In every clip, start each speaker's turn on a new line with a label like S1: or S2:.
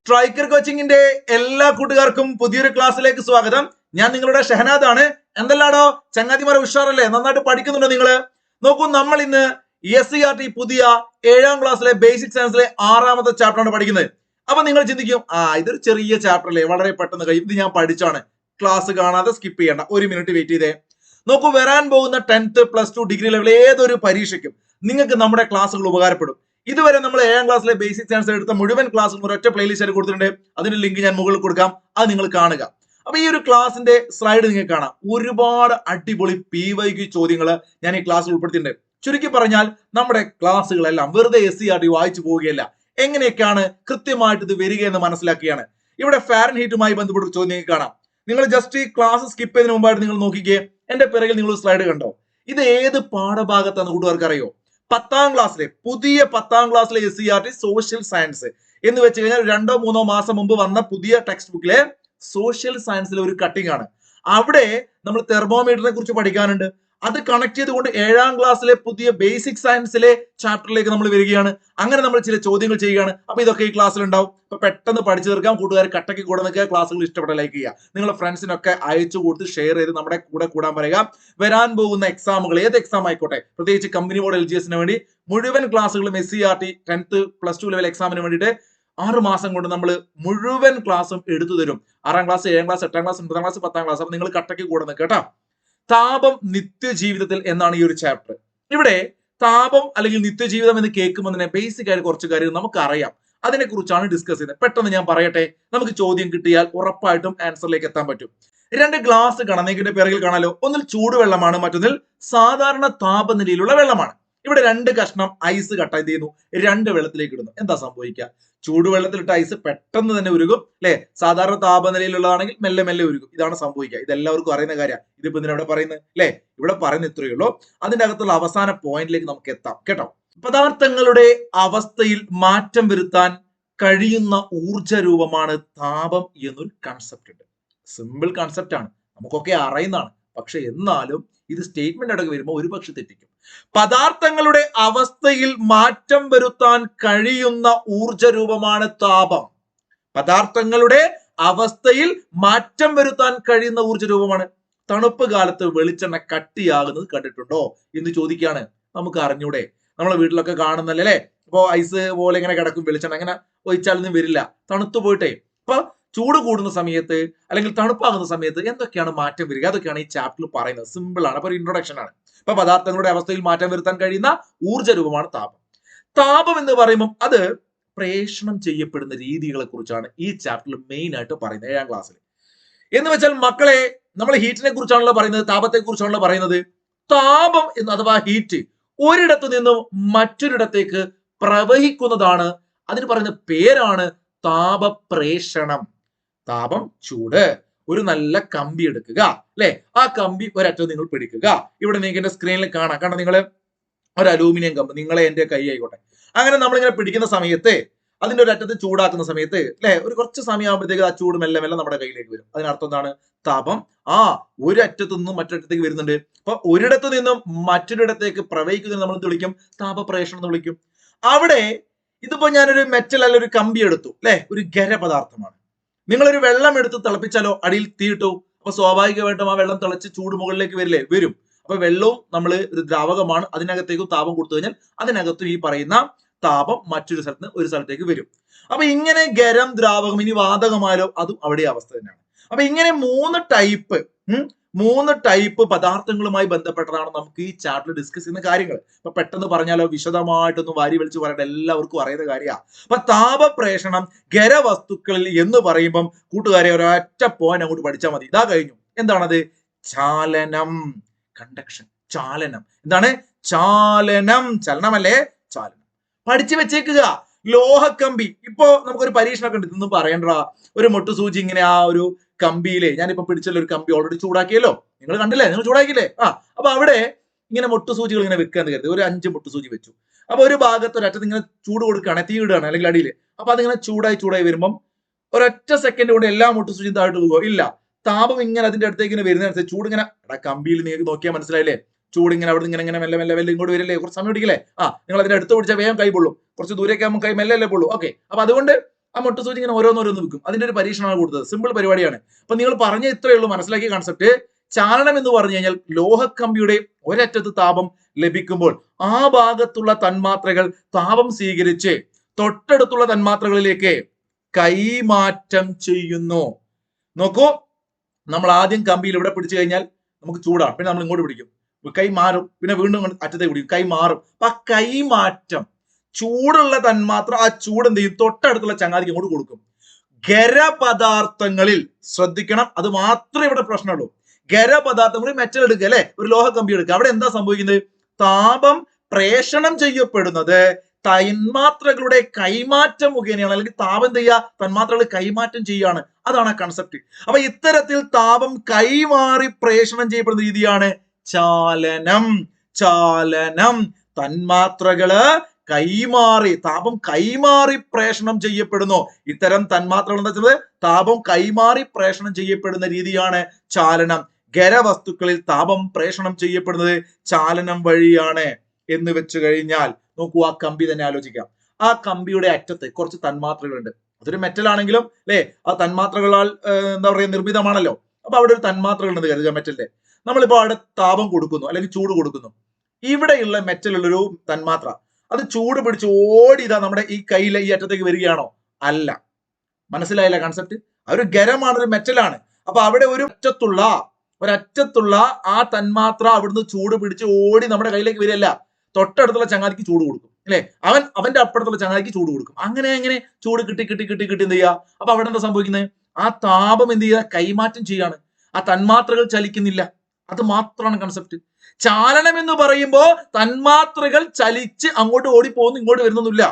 S1: Striker കോച്ചിങ്ങിന്റെ എല്ലാ കൂട്ടുകാർക്കും പുതിയൊരു ക്ലാസ്സിലേക്ക് സ്വാഗതം. ഞാൻ നിങ്ങളുടെ ഷഹനാദ് ആണ്. എന്തെല്ലാടോ ചങ്ങാതിമാരെ, ഉഷാറല്ലേ? നന്നായിട്ട് പഠിക്കുന്നുണ്ടോ നിങ്ങള്? നോക്കൂ, നമ്മൾ ഇന്ന് SCERT പുതിയ 7ാം ക്ലാസ്സിലെ ബേസിക് സയൻസിലെ 6ാമത്തെ ചാപ്റ്റർ ആണ് പഠിക്കുന്നത്. അപ്പൊ നിങ്ങൾ ചിന്തിക്കും, ഇതൊരു ചെറിയ ചാപ്റ്റർ അല്ലേ, വളരെ പെട്ടെന്ന് കഴിയും, ഇത് ഞാൻ പഠിച്ചാണ്. ക്ലാസ് കാണാതെ സ്കിപ്പ് ചെയ്യണ്ട, ഒരു മിനിറ്റ് വെയിറ്റ് ചെയ്തേ. നോക്കൂ, വരാൻ പോകുന്ന 10th +2 ഡിഗ്രി ലെവൽ ഏതൊരു പരീക്ഷയ്ക്കും നിങ്ങൾക്ക് നമ്മുടെ ക്ലാസ്സുകൾ ഉപകാരപ്പെടും. ഇതുവരെ നമ്മൾ 7ാം ക്ലാസ്സിലെ ബേസിക് സയൻസ് എടുത്ത മുഴുവൻ ക്ലാസ്സും ഒരൊറ്റ പ്ലേലിസ്റ്റ് ആയിട്ട് കൊടുത്തിട്ടുണ്ട്. അതിന്റെ ലിങ്ക് ഞാൻ മുകളിൽ കൊടുക്കാം, അത് നിങ്ങൾ കാണുക. അപ്പൊ ഈ ഒരു ക്ലാസിന്റെ സ്ലൈഡ് നിങ്ങൾക്ക് കാണാം. ഒരുപാട് അടിപൊളി PYQ ചോദ്യങ്ങൾ ഞാൻ ഈ ക്ലാസ്സിൽ ഉൾപ്പെടുത്തിയിട്ടുണ്ട്. ചുരുക്കി പറഞ്ഞാൽ നമ്മുടെ ക്ലാസ്സുകളെല്ലാം വെറുതെ SCERT വായിച്ചു പോവുകയല്ല, എങ്ങനെയൊക്കെയാണ് കൃത്യമായിട്ട് ഇത് വരിക എന്ന് മനസ്സിലാക്കുകയാണ്. ഇവിടെ ഫാരൻഹീറ്റുമായി ബന്ധപ്പെട്ട ചോദ്യം നിങ്ങൾക്ക് കാണാം. നിങ്ങൾ ജസ്റ്റ് ഈ ക്ലാസ് സ്കിപ്പ് ചെയ്തതിന് മുമ്പായിട്ട് നിങ്ങൾ നോക്കിക്കേ, എന്റെ പിറകിൽ നിങ്ങൾ സ്ലൈഡ് കണ്ടോ? ഇത് ഏത് പാഠഭാഗത്താണ് കൂട്ടുകാർക്ക് അറിയോ? 10ാം ക്ലാസ്സിലെ പുതിയ 10ാം ക്ലാസ്സിലെ SCERT സോഷ്യൽ സയൻസ് എന്ന് വെച്ച് കഴിഞ്ഞാൽ 2-3 മാസം മുമ്പ് വന്ന പുതിയ ടെക്സ്റ്റ് ബുക്കിലെ സോഷ്യൽ സയൻസിലെ ഒരു കട്ടിംഗ് ആണ്. അവിടെ നമ്മൾ തെർമോമീറ്ററിനെ കുറിച്ച് പഠിക്കാനുണ്ട്. അത് കണക്ട് ചെയ്തുകൊണ്ട് 7ാം ക്ലാസ്സിലെ പുതിയ ബേസിക് സയൻസിലെ ചാപ്റ്ററിലേക്ക് നമ്മൾ വരികയാണ്. അങ്ങനെ നമ്മൾ ചില ചോദ്യങ്ങൾ ചെയ്യുകയാണ്. അപ്പൊ ഇതൊക്കെ ഈ ക്ലാസ്സിൽ ഉണ്ടാവും. അപ്പൊ പെട്ടെന്ന് പഠിച്ചു തീർക്കാം. കൂട്ടുകാർ കട്ടയ്ക്ക് കൂടെ നിൽക്കുക, ക്ലാസ്സുകൾ ഇഷ്ടപ്പെട്ട ലൈക്ക് ചെയ്യുക, നിങ്ങളുടെ ഫ്രണ്ട്സിനൊക്കെ അയച്ചു കൊടുത്ത് ഷെയർ ചെയ്ത് നമ്മുടെ കൂടെ കൂടാൻ പറയുക. വരാൻ പോകുന്ന എക്സാമുകൾ ഏത് എക്സാം ആയിക്കോട്ടെ, പ്രത്യേകിച്ച് കമ്പനി ബോർഡ് LGSന് വേണ്ടി മുഴുവൻ ക്ലാസ്സുകളും SCERT 10th +2 ലെവൽ എക്സാമിന് വേണ്ടിയിട്ട് 6 മാസം കൊണ്ട് നമ്മൾ മുഴുവൻ ക്ലാസ്സും എടുത്തു തരും. 6ാം class, 7ാം class, 8ാം class, 9ാം class, 10ാം class. അപ്പൊ നിങ്ങൾ കട്ടയ്ക്ക് കൂടെ നിൽക്കുക കേട്ടോ. താപം നിത്യജീവിതത്തിൽ എന്നാണ് ഈ ഒരു ചാപ്റ്റർ. ഇവിടെ താപം അല്ലെങ്കിൽ നിത്യജീവിതം എന്ന് കേൾക്കുമ്പോൾ തന്നെ ബേസിക് ആയിട്ട് കുറച്ച് കാര്യങ്ങൾ നമുക്കറിയാം. അതിനെ കുറിച്ചാണ് ഡിസ്കസ് ചെയ്യുന്നത്. പെട്ടെന്ന് ഞാൻ പറയട്ടെ, നമുക്ക് ചോദ്യം കിട്ടിയാൽ ഉറപ്പായിട്ടും ആൻസറിലേക്ക് എത്താൻ പറ്റും. 2 ഗ്ലാസ് കാണാം, നിങ്ങൾക്ക് പിറകിൽ കാണാലോ. ഒന്നിൽ ചൂടുവെള്ളമാണ്, മറ്റൊന്നിൽ സാധാരണ താപനിലയിലുള്ള വെള്ളമാണ്. ഇവിടെ 2 കഷ്ണം ഐസ് കട്ട എന്ത് ചെയ്യുന്നു, 2 വെള്ളത്തിലേക്ക് ഇടുന്നു. എന്താ സംഭവിക്കുക? ചൂടുവെള്ളത്തിലിട്ട ഐസ് പെട്ടെന്ന് തന്നെ ഉരുകും അല്ലെ? സാധാരണ താപനിലയിലുള്ളതാണെങ്കിൽ മെല്ലെ മെല്ലെ ഉരുകും. ഇതാണ് സംഭവിക്കുക. ഇതെല്ലാവർക്കും അറിയുന്ന കാര്യമാണ്. ഇതിപ്പോ ഇതിനെവിടെ പറയുന്നത് അല്ലെ? ഇവിടെ പറയുന്ന ഇത്രയേ ഉള്ളൂ. അതിന്റെ അകത്തുള്ള അവസാന പോയിന്റിലേക്ക് നമുക്ക് എത്താം കേട്ടോ. പദാർത്ഥങ്ങളുടെ അവസ്ഥയിൽ മാറ്റം വരുത്താൻ കഴിയുന്ന ഊർജ രൂപമാണ് താപം എന്നൊരു കൺസെപ്റ്റ് ഉണ്ട്. സിമ്പിൾ കൺസെപ്റ്റ് ആണ്, നമുക്കൊക്കെ അറിയുന്നതാണ്. പക്ഷെ എന്നാലും ഇത് സ്റ്റേറ്റ്മെന്റ് അടക്കം വരുമ്പോൾ ഒരുപക്ഷെ തെറ്റിക്കും. പദാർത്ഥങ്ങളുടെ അവസ്ഥയിൽ മാറ്റം വരുത്താൻ കഴിയുന്ന ഊർജ രൂപമാണ് താപം. പദാർത്ഥങ്ങളുടെ അവസ്ഥയിൽ മാറ്റം വരുത്താൻ കഴിയുന്ന ഊർജ രൂപമാണ്. തണുപ്പ് കാലത്ത് വെളിച്ചെണ്ണ കട്ടിയാകുന്നത് കണ്ടിട്ടുണ്ടോ എന്ന് ചോദിക്കുകയാണ്. നമുക്ക് അറിഞ്ഞൂടെ? നമ്മളെ വീട്ടിലൊക്കെ കാണുന്നല്ലേ? ഇപ്പോ ഐസ് പോലെ ഇങ്ങനെ കിടക്കും വെളിച്ചെണ്ണ, അങ്ങനെ ഒഴിച്ചാലൊന്നും വരില്ല, തണുത്തു പോയിട്ടേ. അപ്പൊ ചൂട് കൂടുന്ന സമയത്ത് അല്ലെങ്കിൽ തണുപ്പാകുന്ന സമയത്ത് എന്തൊക്കെയാണ് മാറ്റം വരിക, അതൊക്കെയാണ് ഈ ചാപ്റ്ററിൽ പറയുന്നത്. സിമ്പിൾ ആണ്, അപ്പൊ ഒരു ഇൻട്രൊഡക്ഷൻ ആണ്. അപ്പൊ പദാർത്ഥങ്ങളുടെ അവസ്ഥയിൽ മാറ്റം വരുത്താൻ കഴിയുന്ന ഊർജ രൂപമാണ് താപം. താപം എന്ന് പറയുമ്പോൾ അത് പ്രേഷണം ചെയ്യപ്പെടുന്ന രീതികളെ കുറിച്ചാണ് ഈ ചാപ്റ്ററിൽ മെയിൻ ആയിട്ട് പറയുന്നത് 7ാം ക്ലാസ്സിൽ. എന്ന് വെച്ചാൽ മക്കളെ, നമ്മൾ ഹീറ്റിനെ കുറിച്ചാണല്ലോ പറയുന്നത്, താപത്തെ കുറിച്ചാണല്ലോ പറയുന്നത്. താപം എന്ന് അഥവാ ഹീറ്റ് ഒരിടത്തു നിന്നും മറ്റൊരിടത്തേക്ക് പ്രവഹിക്കുന്നതാണ്. അതിന് പറയുന്ന പേരാണ് താപപ്രേഷണം. താപം, ചൂട്. ഒരു നല്ല കമ്പി എടുക്കുക അല്ലെ, ആ കമ്പി ഒരറ്റം നിങ്ങൾ പിടിക്കുക. ഇവിടെ നിങ്ങൾക്ക് എന്റെ സ്ക്രീനിൽ കാണാം, കണ്ട നിങ്ങൾ ഒരു അലൂമിനിയം കമ്പ്, നിങ്ങളെ എന്റെ കൈ ആയിക്കോട്ടെ. അങ്ങനെ നമ്മളിങ്ങനെ പിടിക്കുന്ന സമയത്ത് അതിന്റെ ഒരു അറ്റത്ത് ചൂടാക്കുന്ന സമയത്ത് അല്ലെ, ഒരു കുറച്ച് സമയമാകുമ്പോഴത്തേക്ക് ആ ചൂട് മെല്ലെ മെല്ലെ നമ്മുടെ കയ്യിലേക്ക് വരും. അതിനർത്ഥം എന്താണ്? താപം ഒരു അറ്റത്തു നിന്നും മറ്റൊരിടത്തേക്ക് വരുന്നുണ്ട്. അപ്പൊ ഒരിടത്തു നിന്നും മറ്റൊരിടത്തേക്ക് പ്രവഹിക്കുന്നത് നമ്മൾ എന്ത് വിളിക്കും? താപപ്രേഷണം എന്ന് വിളിക്കും. അവിടെ ഇതിപ്പോ ഞാനൊരു മെറ്റൽ അല്ല ഒരു കമ്പി എടുത്തു അല്ലെ, ഒരു ഖരപദാർത്ഥമാണ്. നിങ്ങളൊരു വെള്ളം എടുത്ത് തിളപ്പിച്ചാലോ അടിയിൽ തീയിട്ടു, അപ്പൊ സ്വാഭാവികമായിട്ടും ആ വെള്ളം തിളച്ച് ചൂട് മുകളിലേക്ക് വരില്ലേ? വരും. അപ്പൊ വെള്ളവും നമ്മൾ ഒരു ദ്രാവകമാണ്, അതിനകത്തേക്കും താപം കൊടുത്തു കഴിഞ്ഞാൽ അതിനകത്തും ഈ പറയുന്ന താപം മറ്റൊരു സ്ഥലത്ത് ഒരു സ്ഥലത്തേക്ക് വരും. അപ്പൊ ഇങ്ങനെ ഖരം, ദ്രാവകം, ഇനി വാതകമായാലോ അതും അവിടെ അവസ്ഥ തന്നെയാണ്. അപ്പൊ ഇങ്ങനെ 3 ടൈപ്പ് പദാർത്ഥങ്ങളുമായി ബന്ധപ്പെട്ടതാണ് നമുക്ക് ഈ ചാപ്റ്ററിൽ ഡിസ്കസ് ചെയ്യുന്ന കാര്യങ്ങൾ. അപ്പൊ പെട്ടെന്ന് പറഞ്ഞാലോ, വിശദമായിട്ടൊന്നും വാരി വലിച്ചു പറയേണ്ട, എല്ലാവർക്കും അറിയുന്ന കാര്യമാണ്. അപ്പൊ താപപ്രേഷണം ഖരവസ്തുക്കളിൽ എന്ന് പറയുമ്പം കൂട്ടുകാരെ ഒരൊറ്റ പോയിന്റ് അങ്ങോട്ട് പഠിച്ചാൽ മതി. ഇതാ കഴിഞ്ഞു. എന്താണത്? ചാലനം, കണ്ടക്ഷൻ, ചാലനം. എന്താണ്? ചാലനം. ചലനമല്ലേ? ചാലനം. പഠിച്ചു വെച്ചേക്കുക. ലോഹക്കമ്പി, ഇപ്പോ നമുക്കൊരു പരീക്ഷണമൊക്കെ ഉണ്ട്, ഇതൊന്നും പറയണ്ട. ഒരു മുട്ടുസൂചി ഇങ്ങനെ ആ ഒരു കമ്പിയിലെ, ഞാനിപ്പോ പിടിച്ചുള്ള ഒരു കമ്പി ഓൾറെഡി ചൂടാക്കിയല്ലോ, നിങ്ങൾ കണ്ടില്ലേ? നിങ്ങൾ ചൂടാക്കിയില്ലേ? അപ്പൊ അവിടെ ഇങ്ങനെ മുട്ടുസൂചികൾ ഇങ്ങനെ വെക്കാന്ന് കരുതി ഒരു 5 മുട്ടുസൂചി വെച്ചു. അപ്പൊ ഒരു ഭാഗത്ത് ഒരറ്റത്ത് ഇങ്ങനെ ചൂട് കൊടുക്കുകയാണ്, തീ ഇടുകയാണ് അല്ലെങ്കിൽ അടിയിൽ. അപ്പൊ അതിങ്ങനെ ചൂടായി വരുമ്പം ഒരൊറ്റ സെക്കൻഡ് കൊണ്ട് എല്ലാ മുട്ടുസൂചിയും താഴോട്ട് പോകുമോ? ഇല്ല. താപം ഇങ്ങനെ അതിന്റെ അടുത്തേക്ക് ഇങ്ങനെ വരുന്നതനുസരിച്ച് ചൂട് ഇങ്ങനെ കമ്പിയിൽ നിങ്ങൾക്ക് നോക്കിയാൽ മനസ്സിലായില്ലേ? ചൂട് ഇങ്ങനെ അവിടെ നിന്ന് ഇങ്ങനെ മെല്ലെ മെല്ലെ മെല്ലെ ഇങ്ങോട്ട് വരില്ലേ? കുറച്ച് സമയം പിടിക്കില്ലേ? നിങ്ങൾ അതിന്റെ അടുത്ത് പിടിച്ചാൽ വേഗം കൈ പൊള്ളും. കുറച്ച് ദൂരേക്ക് ആകുമ്പോൾ കൈ മെല്ലെ പൊള്ളൂ. ഓക്കെ. അപ്പൊ അതുകൊണ്ട് ആ മുട്ടുസൂചി ഇങ്ങനെ ഓരോന്നോരോന്ന് വെക്കും. അതിന്റെ ഒരു പരീക്ഷണമാണ് കൊടുത്തത്. സിമ്പിൾ പരിപാടിയാണ്. അപ്പൊ നിങ്ങൾ പറഞ്ഞ ഇത്രയേ ഉള്ളൂ, മനസ്സിലാക്കിയ കൺസെപ്റ്റ്. ചാലനം എന്ന് പറഞ്ഞു കഴിഞ്ഞാൽ ലോഹക്കമ്പിയുടെ ഒരറ്റത്ത് താപം ലഭിക്കുമ്പോൾ ആ ഭാഗത്തുള്ള തന്മാത്രകൾ താപം സ്വീകരിച്ച് തൊട്ടടുത്തുള്ള തന്മാത്രകളിലേക്ക് കൈമാറ്റം ചെയ്യുന്നു. നോക്കൂ, നമ്മൾ ആദ്യം കമ്പിയിൽ ഇവിടെ പിടിച്ചു കഴിഞ്ഞാൽ നമുക്ക് ചൂടാണ്, പിന്നെ നമ്മൾ ഇങ്ങോട്ട് പിടിക്കും, കൈ മാറും, പിന്നെ വീണ്ടും അറ്റത്തേക്ക് പിടിക്കും, കൈ മാറും. അപ്പൊ ആ കൈമാറ്റം, ചൂടുള്ള തന്മാത്ര ആ ചൂട് എന്ത് ചെയ്യും, തൊട്ടടുത്തുള്ള ചങ്ങാതിക്ക് ഇങ്ങോട്ട് കൊടുക്കും. ഖരപദാർത്ഥങ്ങളിൽ ശ്രദ്ധിക്കണം, അത് മാത്രമേ ഇവിടെ പ്രശ്നമുള്ളൂ. ഖരപദാർത്ഥങ്ങളിൽ മെറ്റൽ എടുക്കുക അല്ലെ, ഒരു ലോഹ കമ്പി എടുക്കുക, അവിടെ എന്താ സംഭവിക്കുന്നത്, താപം പ്രേഷണം ചെയ്യപ്പെടുന്നത് തന്മാത്രകളുടെ കൈമാറ്റം മുഖേനയാണ്. അല്ലെങ്കിൽ താപം എന്ത് ചെയ്യുക, തന്മാത്രകൾ കൈമാറ്റം ചെയ്യാണ്. അതാണ് ആ കൺസെപ്റ്റ്. അപ്പൊ ഇത്തരത്തിൽ താപം കൈമാറി പ്രേഷണം ചെയ്യപ്പെടുന്ന രീതിയാണ് ചാലനം. ചാലനം, തന്മാത്രകള് കൈമാറി, താപം കൈമാറി പ്രേഷണം ചെയ്യപ്പെടുന്നു. ഇത്തരം തന്മാത്രകൾ എന്താ വെച്ചത്, താപം കൈമാറി പ്രേഷണം ചെയ്യപ്പെടുന്ന രീതിയാണ് ചാലനം. ഖരവസ്തുക്കളിൽ താപം പ്രേഷണം ചെയ്യപ്പെടുന്നത് ചാലനം വഴിയാണ് എന്ന് വെച്ച് കഴിഞ്ഞാൽ നോക്കൂ, ആ കമ്പി തന്നെ ആലോചിക്കാം. ആ കമ്പിയുടെ അറ്റത്ത് കുറച്ച് തന്മാത്രകളുണ്ട്. അതൊരു മെറ്റൽ ആണെങ്കിലും അല്ലെ, ആ തന്മാത്രകളാൽ എന്താ പറയുക നിർമ്മിതമാണല്ലോ. അപ്പൊ അവിടെ ഒരു തന്മാത്രകളുണ്ട് കരുതുക മെറ്റലിന്റെ. നമ്മളിപ്പോ അവിടെ താപം കൊടുക്കുന്നു അല്ലെങ്കിൽ ചൂട് കൊടുക്കുന്നു. ഇവിടെയുള്ള മെറ്റലുള്ളൊരു തന്മാത്ര അത് ചൂട് പിടിച്ച് ഓടി ഇതാ നമ്മുടെ ഈ കയ്യിലെ ഈ അറ്റത്തേക്ക് വരികയാണോ? അല്ല. മനസ്സിലായില്ല കൺസെപ്റ്റ്? ഒരു ഖരമാണ്, ഒരു മെറ്റലാണ്. അപ്പൊ അവിടെ ഒരറ്റത്തുള്ള ആ തന്മാത്ര അവിടുന്ന് ചൂട് പിടിച്ച് ഓടി നമ്മുടെ കയ്യിലേക്ക് വരികയല്ല, തൊട്ടടുത്തുള്ള ചങ്ങാതിക്ക് ചൂട് കൊടുക്കും അല്ലെ, അവന്റെ അപ്പുറത്തുള്ള ചങ്ങാതിക്ക് ചൂട് കൊടുക്കും. അങ്ങനെ ചൂട് കിട്ടി എന്ത് ചെയ്യുക, അപ്പൊ അവിടെ എന്താ സംഭവിക്കുന്നത്, ആ താപം എന്ത് ചെയ്യുക, കൈമാറ്റം ചെയ്യാണ്. ആ തന്മാത്രകൾ ചലിക്കുന്നില്ല. അത് മാത്രമാണ് കൺസെപ്റ്റ്. ചാലനം എന്ന് പറയുമ്പോ തന്മാത്രകൾ ചലിച്ച് അങ്ങോട്ട് ഓടിപ്പോകുന്നു, ഇങ്ങോട്ട് വരുന്നൊന്നുമില്ല.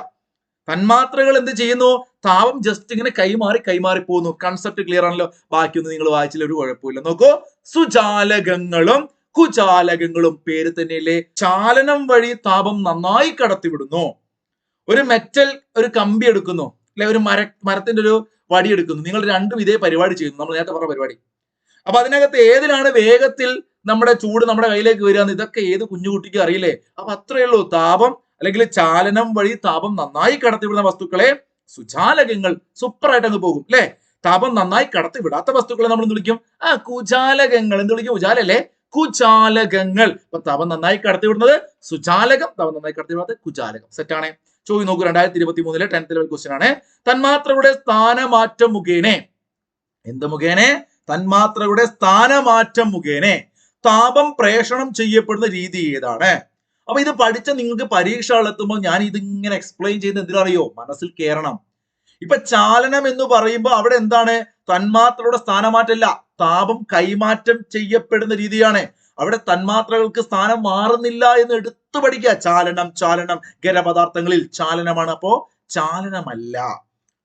S1: തന്മാത്രകൾ എന്ത് ചെയ്യുന്നു, താപം ജസ്റ്റ് ഇങ്ങനെ കൈമാറി പോകുന്നു. കൺസെപ്റ്റ് ക്ലിയർ ആണല്ലോ. ബാക്കിയൊന്നും നിങ്ങൾ വായിച്ചില്ല, ഒരു കുഴപ്പമില്ല. നോക്കൂ, സുചാലകങ്ങളും കുചാലകങ്ങളും പേര് തന്നെയല്ലേ, ചാലനം വഴി താപം നന്നായി കടത്തിവിടുന്നു. ഒരു മെറ്റൽ, ഒരു കമ്പി എടുക്കുന്നു അല്ലെ, ഒരു മരത്തിന്റെ ഒരു വടി എടുക്കുന്നു. നിങ്ങൾ രണ്ടും ഇതേ പരിപാടി ചെയ്യുന്നു, നമ്മൾ നേരത്തെ പറഞ്ഞ പരിപാടി. അപ്പൊ അതിനകത്ത് ഏതിലാണ് വേഗത്തിൽ നമ്മുടെ ചൂട് നമ്മുടെ കയ്യിലേക്ക് വരിക എന്ന് ഇതൊക്കെ ഏത് കുഞ്ഞുകുട്ടിക്ക് അറിയില്ലേ? അപ്പൊ അത്രയേ ഉള്ളൂ. താപം അല്ലെങ്കിൽ ചാലനം വഴി താപം നന്നായി കടത്തിവിടുന്ന വസ്തുക്കളെ സുചാലകങ്ങൾ. സൂപ്പറായിട്ട് അങ്ങ് പോകും അല്ലെ. താപം നന്നായി കടത്തിവിടാത്ത വസ്തുക്കളെ നമ്മൾ എന്ത് വിളിക്കും, കുചാലകങ്ങൾ. എന്ത് വിളിക്കും, ഉജാലല്ലേ, കുചാലകങ്ങൾ. അപ്പൊ താപം നന്നായി കടത്തിവിടുന്നത് സുചാലകം, താപം നന്നായി കടത്തിവിടാത്ത കുചാലകം. സെറ്റാണ്. ചോദ്യം നോക്കൂ, 2023 10th ലെവൽ ക്വസ്റ്റ്യൻ ആണ്. തന്മാത്രയുടെ സ്ഥാനമാറ്റം മുഖേനെ, എന്ത് മുഖേനെ, തന്മാത്രയുടെ സ്ഥാനമാറ്റം മുഖേനെ താപം പ്രേഷണം ചെയ്യപ്പെടുന്ന രീതി ഏതാണ്? അപ്പൊ ഇത് പഠിച്ച നിങ്ങൾക്ക് പരീക്ഷകൾ എത്തുമ്പോൾ ഞാൻ ഇതിങ്ങനെ എക്സ്പ്ലെയിൻ ചെയ്യുന്നത് എന്തിനറിയോ, മനസ്സിൽ കയറണം. ഇപ്പൊ ചാലനം എന്ന് പറയുമ്പോൾ അവിടെ എന്താണ്, തന്മാത്രയുടെ സ്ഥാനമാറ്റമല്ല, താപം കൈമാറ്റം ചെയ്യപ്പെടുന്ന രീതിയാണ്. അവിടെ തന്മാത്രകൾക്ക് സ്ഥാനം മാറുന്നില്ല എന്ന് എടുത്തു പഠിക്കുക. ചാലനം ഖരപദാർത്ഥങ്ങളിൽ ചാലനമാണ്. അപ്പോ ചാലനമല്ല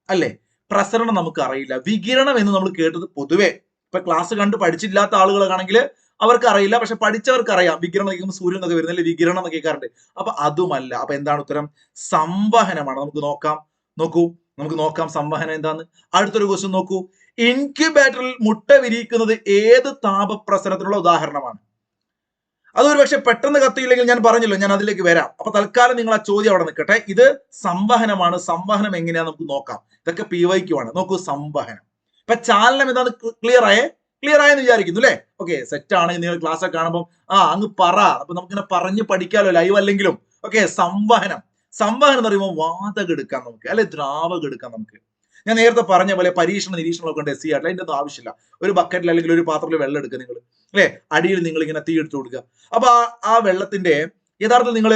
S1: അല്ലെ. പ്രസരണം നമുക്ക് അറിയില്ല. വികിരണം എന്ന് നമ്മൾ കേട്ടത് പൊതുവെ ഇപ്പൊ ക്ലാസ് കണ്ട് പഠിച്ചില്ലാത്ത ആളുകളാണെങ്കിൽ അവർക്ക് അറിയില്ല, പക്ഷെ പഠിച്ചവർക്ക് അറിയാം. വികിരണം നോക്കുമ്പോൾ സൂര്യൻ എന്നൊക്കെ വരുന്നില്ല, വികിരണം എന്നൊക്കെ കേൾക്കാറുണ്ട്. അപ്പൊ അതുമല്ല. അപ്പൊ എന്താണ് ഉത്തരം, സംവഹനമാണ്. നമുക്ക് നോക്കാം സംവഹനം എന്താന്ന്. അടുത്തൊരു ക്വസ്റ്റ്യൻ നോക്കൂ, ഇൻക്യുബേറ്ററിൽ മുട്ട വിരിയിക്കുന്നത് ഏത് താപപ്രസരണത്തിനുള്ള ഉദാഹരണമാണ്? അതൊരു പക്ഷെ പെട്ടെന്ന് കത്തിയില്ലെങ്കിൽ ഞാൻ പറഞ്ഞല്ലോ, ഞാൻ അതിലേക്ക് വരാം. അപ്പൊ തൽക്കാലം നിങ്ങൾ ആ ചോദ്യം അവിടെ നിൽക്കട്ടെ. ഇത് സംവഹനമാണ്. സംവഹനം എങ്ങനെയാന്ന് നമുക്ക് നോക്കാം. ഇതൊക്കെ PYQ ആണ്. നോക്കൂ, സംവഹനം. ഇപ്പൊ ചാലനം എന്താന്ന് ക്ലിയർ ആയെന്ന് വിചാരിക്കുന്നു അല്ലെ. ഓക്കെ, സെറ്റ് ആണ്. നിങ്ങൾ ക്ലാസ് ഒക്കെ കാണുമ്പോൾ അങ്ങ് പറ. അപ്പൊ നമുക്കിങ്ങനെ പറഞ്ഞ് പഠിക്കാലോ, ലൈവ് അല്ലെങ്കിലും. ഓക്കെ, സംവഹനം എന്ന് പറയുമ്പോൾ വാതകം എടുക്കാം നമുക്ക്, അല്ലെ ദ്രാവകം എടുക്കാം നമുക്ക്. ഞാൻ നേരത്തെ പറഞ്ഞ പോലെ നിരീക്ഷണമൊക്കെ ഉണ്ട് SC ആയിട്ട്. അതിന്റെ ഒന്നും ആവശ്യമില്ല. ഒരു ബക്കറ്റിൽ അല്ലെങ്കിൽ ഒരു പാത്രത്തിൽ വെള്ളം എടുക്കുക നിങ്ങൾ അല്ലെ, അടിയിൽ നിങ്ങൾ ഇങ്ങനെ തീ എടുത്തു കൊടുക്കുക. അപ്പൊ ആ വെള്ളത്തിന്റെ യഥാർത്ഥത്തിൽ നിങ്ങൾ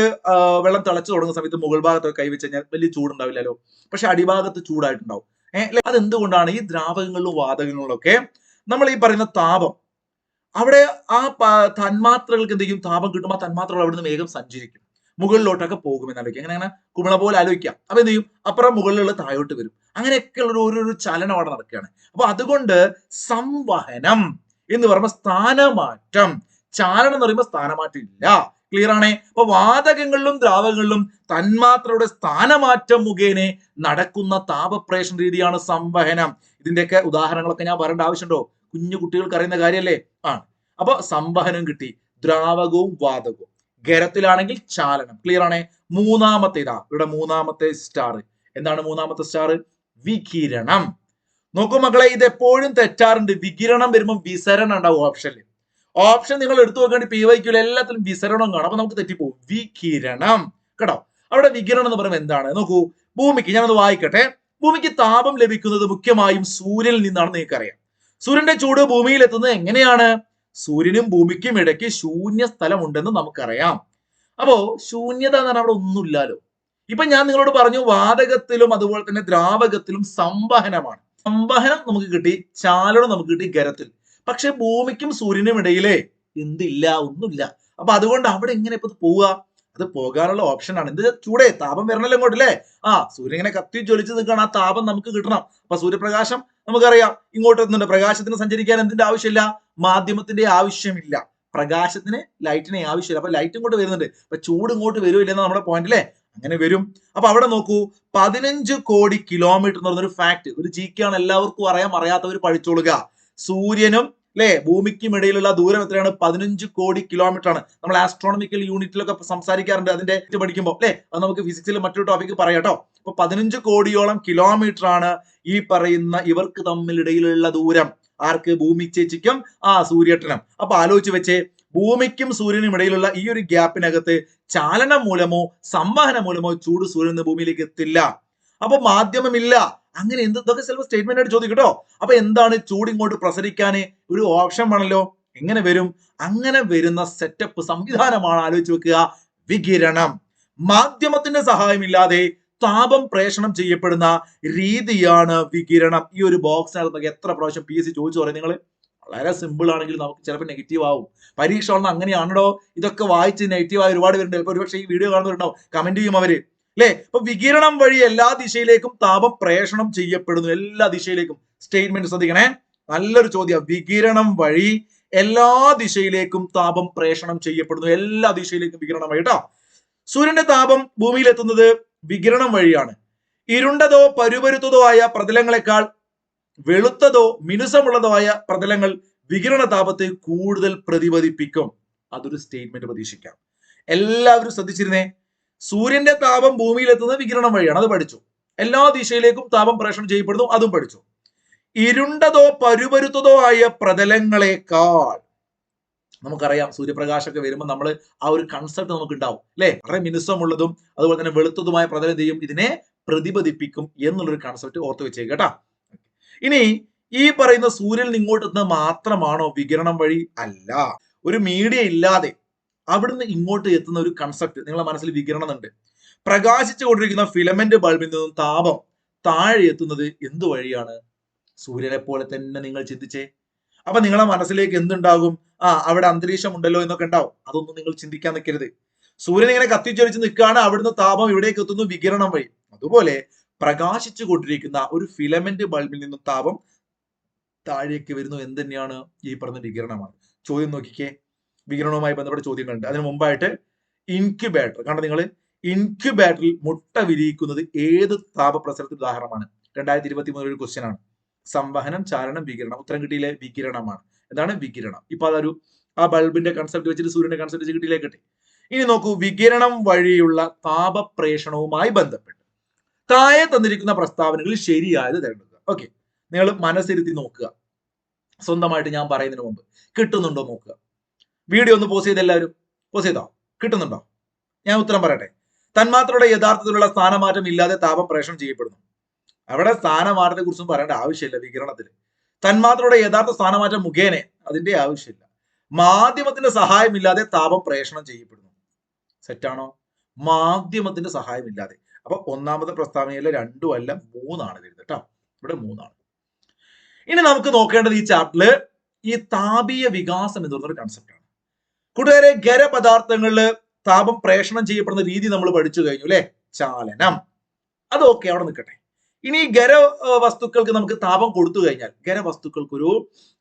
S1: വെള്ളം തിളച്ചു തുടങ്ങുന്ന സമയത്ത് മുകൾ ഭാഗത്തൊക്കെ കൈവച്ച് കഴിഞ്ഞാൽ വലിയ ചൂടുണ്ടാവില്ലല്ലോ, പക്ഷെ അടിഭാഗത്ത് ചൂടായിട്ടുണ്ടാവും. അതെന്തുകൊണ്ടാണ്? ഈ ദ്രാവകങ്ങളിലും വാതകങ്ങളിലും ഒക്കെ നമ്മൾ ഈ പറയുന്ന താപം, അവിടെ ആ തന്മാത്രകൾക്ക് എന്ത് ചെയ്യും, താപം കിട്ടുമ്പോൾ ആ തന്മാത്രകൾ അവിടെ നിന്ന് വേഗം സഞ്ചരിക്കും, മുകളിലോട്ടൊക്കെ പോകുമെന്ന് ആലോചിക്കാം. അങ്ങനെ കുമിള പോലെ ആലോചിക്കാം. അപ്പൊ എന്ത് ചെയ്യും, അപ്പുറം മുകളിലുള്ള താഴോട്ട് വരും. അങ്ങനെയൊക്കെയുള്ള ഒരു ചലനം അവിടെ നടക്കുകയാണ്. അപ്പൊ അതുകൊണ്ട് സംവഹനം എന്ന് പറയുമ്പോൾ സ്ഥാനമാറ്റം, ചാലനം എന്ന് പറയുമ്പോൾ സ്ഥാനമാറ്റം ഇല്ല. ക്ലിയർ ആണേ. അപ്പൊ വാതകങ്ങളിലും ദ്രാവകങ്ങളിലും തന്മാത്രയുടെ സ്ഥാനമാറ്റം മുഖേന നടക്കുന്ന താപപ്രേഷണ രീതിയാണ് സംവഹനം. ഇതിന്റെയൊക്കെ ഉദാഹരണങ്ങളൊക്കെ ഞാൻ പറയേണ്ട ആവശ്യമുണ്ടോ? കുഞ്ഞു കുട്ടികൾക്ക് അറിയുന്ന കാര്യമല്ലേ. അപ്പൊ സംവഹനം കിട്ടി. ദ്രാവകവും വാതകവും. ഖരത്തിലാണെങ്കിൽ ചാലനം. ക്ലിയർ ആണേ. മൂന്നാമത്തെ ഇവിടെ മൂന്നാമത്തെ സ്റ്റാർ. എന്താണ് മൂന്നാമത്തെ സ്റ്റാർ? വികിരണം. നോക്കൂ മക്കളെ, ഇത് എപ്പോഴും തെറ്റാറുണ്ട്. വികിരണം വരുമ്പോൾ വിസരണം ഉണ്ടാവും ഓപ്ഷനിൽ. ഓപ്ഷൻ നിങ്ങൾ എടുത്തു നോക്കേണ്ടി PYQ എല്ലാത്തിലും വിസരണം കാണും. അപ്പൊ നമുക്ക് തെറ്റിപ്പോകും. വികിരണം കേട്ടോ. അവിടെ വികിരണം എന്ന് പറയുമ്പോൾ എന്താണ് നോക്കൂ. ഭൂമിക്ക്, ഞാനത് വായിക്കട്ടെ. ഭൂമിക്ക് താപം ലഭിക്കുന്നത് മുഖ്യമായും സൂര്യനിൽ നിന്നാണ് നിങ്ങൾക്കറിയാം. സൂര്യന്റെ ചൂട് ഭൂമിയിൽ എത്തുന്നത് എങ്ങനെയാണ്? സൂര്യനും ഭൂമിക്കും ഇടയ്ക്ക് ശൂന്യ സ്ഥലമുണ്ടെന്ന് നമുക്കറിയാം. അപ്പോ ശൂന്യത എന്ന് പറഞ്ഞാൽ അവിടെ ഒന്നുമില്ലല്ലോ. ഇപ്പൊ ഞാൻ നിങ്ങളോട് പറഞ്ഞു വാതകത്തിലും അതുപോലെ തന്നെ ദ്രാവകത്തിലും സംവഹനമാണ്. സംവഹനം നമുക്ക് കിട്ടി, ചാലനം നമുക്ക് കിട്ടി ഖരത്തിൽ. പക്ഷെ ഭൂമിക്കും സൂര്യനും ഇടയിലെ എന്തില്ല, ഒന്നുമില്ല. അപ്പൊ അതുകൊണ്ട് അവിടെ എങ്ങനെ ഇപ്പൊ പോവുക? അത് പോകാനുള്ള ഓപ്ഷൻ ആണ്. എന്ത് ചൂടേ, താപം വരണല്ലോ ഇങ്ങോട്ട് അല്ലേ? സൂര്യൻ ഇങ്ങനെ കത്തി ജ്വലിച്ച് നിൽക്കണം, ആ താപം നമുക്ക് കിട്ടണം. അപ്പൊ സൂര്യപ്രകാശം നമുക്കറിയാം ഇങ്ങോട്ട് എത്തുന്നുണ്ട്. പ്രകാശത്തിന് സഞ്ചരിക്കാൻ എന്തിന്റെ ആവശ്യമില്ല? മാധ്യമത്തിന്റെ ആവശ്യമില്ല. പ്രകാശത്തിന് ലൈറ്റിനെ ആവശ്യമില്ല. അപ്പൊ ലൈറ്റ് ഇങ്ങോട്ട് വരുന്നുണ്ട്. അപ്പൊ ചൂട് ഇങ്ങോട്ട് വരുമില്ലെന്ന് നമ്മുടെ പോയിന്റ് അല്ലേ? അങ്ങനെ വരും. അപ്പൊ അവിടെ നോക്കൂ, 15 കോടി കിലോമീറ്റർ എന്ന് പറഞ്ഞൊരു ഫാക്ട്, ഒരു GK ആണ്, എല്ലാവർക്കും അറിയാം. അറിയാത്തവർ പഠിച്ചോളുക. സൂര്യനും അല്ലെ ഭൂമിക്കും ഇടയിലുള്ള ദൂരം എത്രയാണ്? 15 കോടി കിലോമീറ്റർ ആണ്. നമ്മൾ ആസ്ട്രോണമിക്കൽ യൂണിറ്റിലൊക്കെ സംസാരിക്കാറുണ്ട് അതിന്റെ പഠിക്കുമ്പോൾ അല്ലെ. അത് നമുക്ക് ഫിസിക്സിൽ മറ്റൊരു ടോപ്പിക് പറയാം കേട്ടോ. അപ്പൊ 15 കോടിയോളം കിലോമീറ്റർ ആണ് ഈ പറയുന്ന ഇവർക്ക് തമ്മിലിടയിലുള്ള ദൂരം. ആർക്ക്? ഭൂമി ചേച്ചിക്കും സൂര്യേട്ടനും. അപ്പൊ ആലോചിച്ച് വെച്ചേ, ഭൂമിക്കും സൂര്യനും ഇടയിലുള്ള ഈ ഒരു ഗ്യാപ്പിനകത്ത് ചാലനം മൂലമോ സംവഹനം മൂലമോ ചൂട് സൂര്യൻ ഭൂമിയിലേക്ക് എത്തില്ല. അപ്പൊ മാധ്യമമില്ല. അങ്ങനെ ഇതൊക്കെ ചിലപ്പോൾ സ്റ്റേറ്റ്മെന്റ് ആയിട്ട് ചോദിക്കും കേട്ടോ. അപ്പൊ എന്താണ്? ചൂട് ഇങ്ങോട്ട് പ്രസരിക്കാൻ ഒരു ഓപ്ഷൻ വേണമല്ലോ. എങ്ങനെ വരും? അങ്ങനെ വരുന്ന സെറ്റപ്പ് സംവിധാനമാണ്, ആലോചിച്ച് വെക്കുക, വികിരണം. മാധ്യമത്തിന്റെ സഹായമില്ലാതെ താപം പ്രേഷണം ചെയ്യപ്പെടുന്ന രീതിയാണ് വികിരണം. ഈ ഒരു ബോക്സിനകത്ത് എത്ര പ്രാവശ്യം PSC ചോദിച്ചു പറയും നിങ്ങൾ? വളരെ സിമ്പിൾ ആണെങ്കിൽ നമുക്ക് ചിലപ്പോൾ നെഗറ്റീവ് ആവും. പരീക്ഷ അങ്ങനെയാണോ? ഇതൊക്കെ വായിച്ച് നെഗറ്റീവ് ആയി ഒരുപാട് പേരുണ്ട്. ചിലപ്പോൾ ഒരുപക്ഷെ ഈ വീഡിയോ കാണുന്നവരുണ്ടാവും, കമന്റ് ചെയ്യും അവര് അല്ലെ. അപ്പൊ വികിരണം വഴി എല്ലാ ദിശയിലേക്കും താപം പ്രേഷണം ചെയ്യപ്പെടുന്നു. എല്ലാ ദിശയിലേക്കും. സ്റ്റേറ്റ്മെന്റ് ശ്രദ്ധിക്കണേ, നല്ലൊരു ചോദ്യം. വികിരണം വഴി എല്ലാ ദിശയിലേക്കും താപം പ്രേഷണം ചെയ്യപ്പെടുന്നു. എല്ലാ ദിശയിലേക്കും വികിരണം വഴി കേട്ടോ. സൂര്യന്റെ താപം ഭൂമിയിൽ എത്തുന്നത് വികിരണം വഴിയാണ്. ഇരുണ്ടതോ പരുപരുത്തതോ ആയ പ്രതലങ്ങളെക്കാൾ വെളുത്തതോ മിനുസമുള്ളതോ ആയ പ്രതലങ്ങൾ വികിരണ താപത്തെ കൂടുതൽ പ്രതിഫലിപ്പിക്കും. അതൊരു സ്റ്റേറ്റ്മെന്റ് പ്രതീക്ഷിക്കാം. എല്ലാവരും ശ്രദ്ധിച്ചിരുന്നേ. സൂര്യന്റെ താപം ഭൂമിയിൽ എത്തുന്നത് വികിരണം വഴിയാണ്, അത് പഠിച്ചു. എല്ലാ ദിശയിലേക്കും താപം പ്രേഷണം ചെയ്യപ്പെടുന്നു, അതും പഠിച്ചു. ഇരുണ്ടതോ പരുപരുത്തതോ ആയ പ്രതലങ്ങളെക്കാൾ, നമുക്കറിയാം സൂര്യപ്രകാശമൊക്കെ വരുമ്പോൾ നമ്മൾ ആ ഒരു കൺസെപ്റ്റ് നമുക്ക് ഉണ്ടാവും അല്ലെ. വളരെ മിനുസമുള്ളതും അതുപോലെ തന്നെ വെളുത്തതുമായ പ്രതലം ചെയ്യും ഇതിനെ പ്രതിഫലിപ്പിക്കും എന്നുള്ളൊരു കൺസെപ്റ്റ് ഓർത്ത് വെച്ചേക്ക് കേട്ടാ. ഇനി ഈ പറയുന്ന സൂര്യനിൽ ഇങ്ങോട്ട് എത്തുന്നത് മാത്രമാണോ വികിരണം വഴി? അല്ല. ഒരു മീഡിയ ഇല്ലാതെ അവിടുന്ന് ഇങ്ങോട്ട് എത്തുന്ന ഒരു കൺസെപ്റ്റ് നിങ്ങളുടെ മനസ്സിൽ വികിരണം ഉണ്ട്. പ്രകാശിച്ചു കൊണ്ടിരിക്കുന്ന ഫിലമെന്റ് ബൾബിൽ നിന്നും താപം താഴെ എത്തുന്നത് എന്ത് വഴിയാണ്? സൂര്യനെ പോലെ തന്നെ നിങ്ങൾ ചിന്തിച്ചേ. അപ്പൊ നിങ്ങളെ മനസ്സിലേക്ക് എന്തുണ്ടാകും? അവിടെ അന്തരീക്ഷം ഉണ്ടല്ലോ എന്നൊക്കെ ഉണ്ടാവും. അതൊന്നും നിങ്ങൾ ചിന്തിക്കാൻ നിൽക്കരുത്. സൂര്യൻ ഇങ്ങനെ കത്തിച്ചൊലിച്ച് നിൽക്കുകയാണ്, അവിടുന്ന് താപം ഇവിടേക്ക് എത്തുന്നു വികിരണം വഴി. അതുപോലെ പ്രകാശിച്ചു കൊണ്ടിരിക്കുന്ന ഒരു ഫിലമെന്റ് ബൾബിൽ നിന്നും താപം താഴേക്ക് വരുന്നു. എന്തുതന്നെയാണ്? ഈ പറഞ്ഞ വികിരണമാണ്. ചോദ്യം നോക്കിക്കേ, വികിരണവുമായി ബന്ധപ്പെട്ട ചോദ്യങ്ങളുണ്ട്. അതിന് മുമ്പായിട്ട് ഇൻക്യുബേറ്റർ കണ്ട നിങ്ങൾ, ഇൻക്യുബേറ്ററിൽ മുട്ട വിരിയിക്കുന്നത് ഏത് താപപ്രസരത്തിന് ഉദാഹരണമാണ്? 2023 ഒരു ക്വസ്റ്റ്യൻ ആണ്. സംവഹനം, ചാലനം, വികിരണം. ഉത്തരം കിട്ടിയില്ലേ? വികിരണമാണ്. എന്താണ് വികിരണം? ഇപ്പൊ അതൊരു ആ ബൾബിന്റെ കൺസെപ്റ്റ് വെച്ചിട്ട് സൂര്യന്റെ കൺസെപ്റ്റ് വെച്ച് കിട്ടിയില്ലേ? കിട്ടി. ഇനി നോക്കൂ, വികിരണം വഴിയുള്ള താപപ്രേഷണവുമായി ബന്ധപ്പെട്ട് താഴെ തന്നിരിക്കുന്ന പ്രസ്താവനകളിൽ ശരിയായത് തിരഞ്ഞെടുക്കുക. ഓക്കെ, നിങ്ങൾ മനസ്സിരുത്തി നോക്കുക. സ്വന്തമായിട്ട് ഞാൻ പറയുന്നതിന് മുമ്പ് കിട്ടുന്നുണ്ടോ നോക്കുക. വീഡിയോ ഒന്ന് പോസ് ചെയ്ത് എല്ലാവരും പോസ് ചെയ്തോ? കിട്ടുന്നുണ്ടോ? ഞാൻ ഉത്തരം പറയട്ടെ. തന്മാത്രയുടെ യഥാർത്ഥത്തിലുള്ള സ്ഥാനമാറ്റം ഇല്ലാതെ താപം പ്രേഷണം ചെയ്യപ്പെടുന്നു. അവിടെ സ്ഥാനമാറ്റത്തെ കുറിച്ചും പറയേണ്ട ആവശ്യമില്ല. വികിരണത്തിൽ തന്മാത്രയുടെ യഥാർത്ഥ സ്ഥാനമാറ്റം മുഖേന അതിന്റെ ആവശ്യമില്ല. മാധ്യമത്തിന്റെ സഹായമില്ലാതെ താപം പ്രേഷണം ചെയ്യപ്പെടുന്നു. സെറ്റാണോ? മാധ്യമത്തിന്റെ സഹായമില്ലാതെ. അപ്പൊ ഒന്നാമത്തെ പ്രസ്താവനയിലെ 2 അല്ല 3 വരുന്നത് കേട്ടോ. ഇവിടെ 3. ഇനി നമുക്ക് നോക്കേണ്ടത് ഈ ചാപ്റ്ററില് ഈ താപീയ വികാസം എന്ന് പറയുന്ന ഒരു കൺസെപ്റ്റ് ആണ്. കൂട്ടുകാരെ, ഖരപദാർത്ഥങ്ങളില് താപം പ്രേഷണം ചെയ്യപ്പെടുന്ന രീതി നമ്മൾ പഠിച്ചു കഴിഞ്ഞു അല്ലെ. ചാലനം, അതൊക്കെ അവിടെ നിൽക്കട്ടെ. ഇനി ഖര വസ്തുക്കൾക്ക് നമുക്ക് താപം കൊടുത്തു കഴിഞ്ഞാൽ ഖരവസ്തുക്കൾക്ക്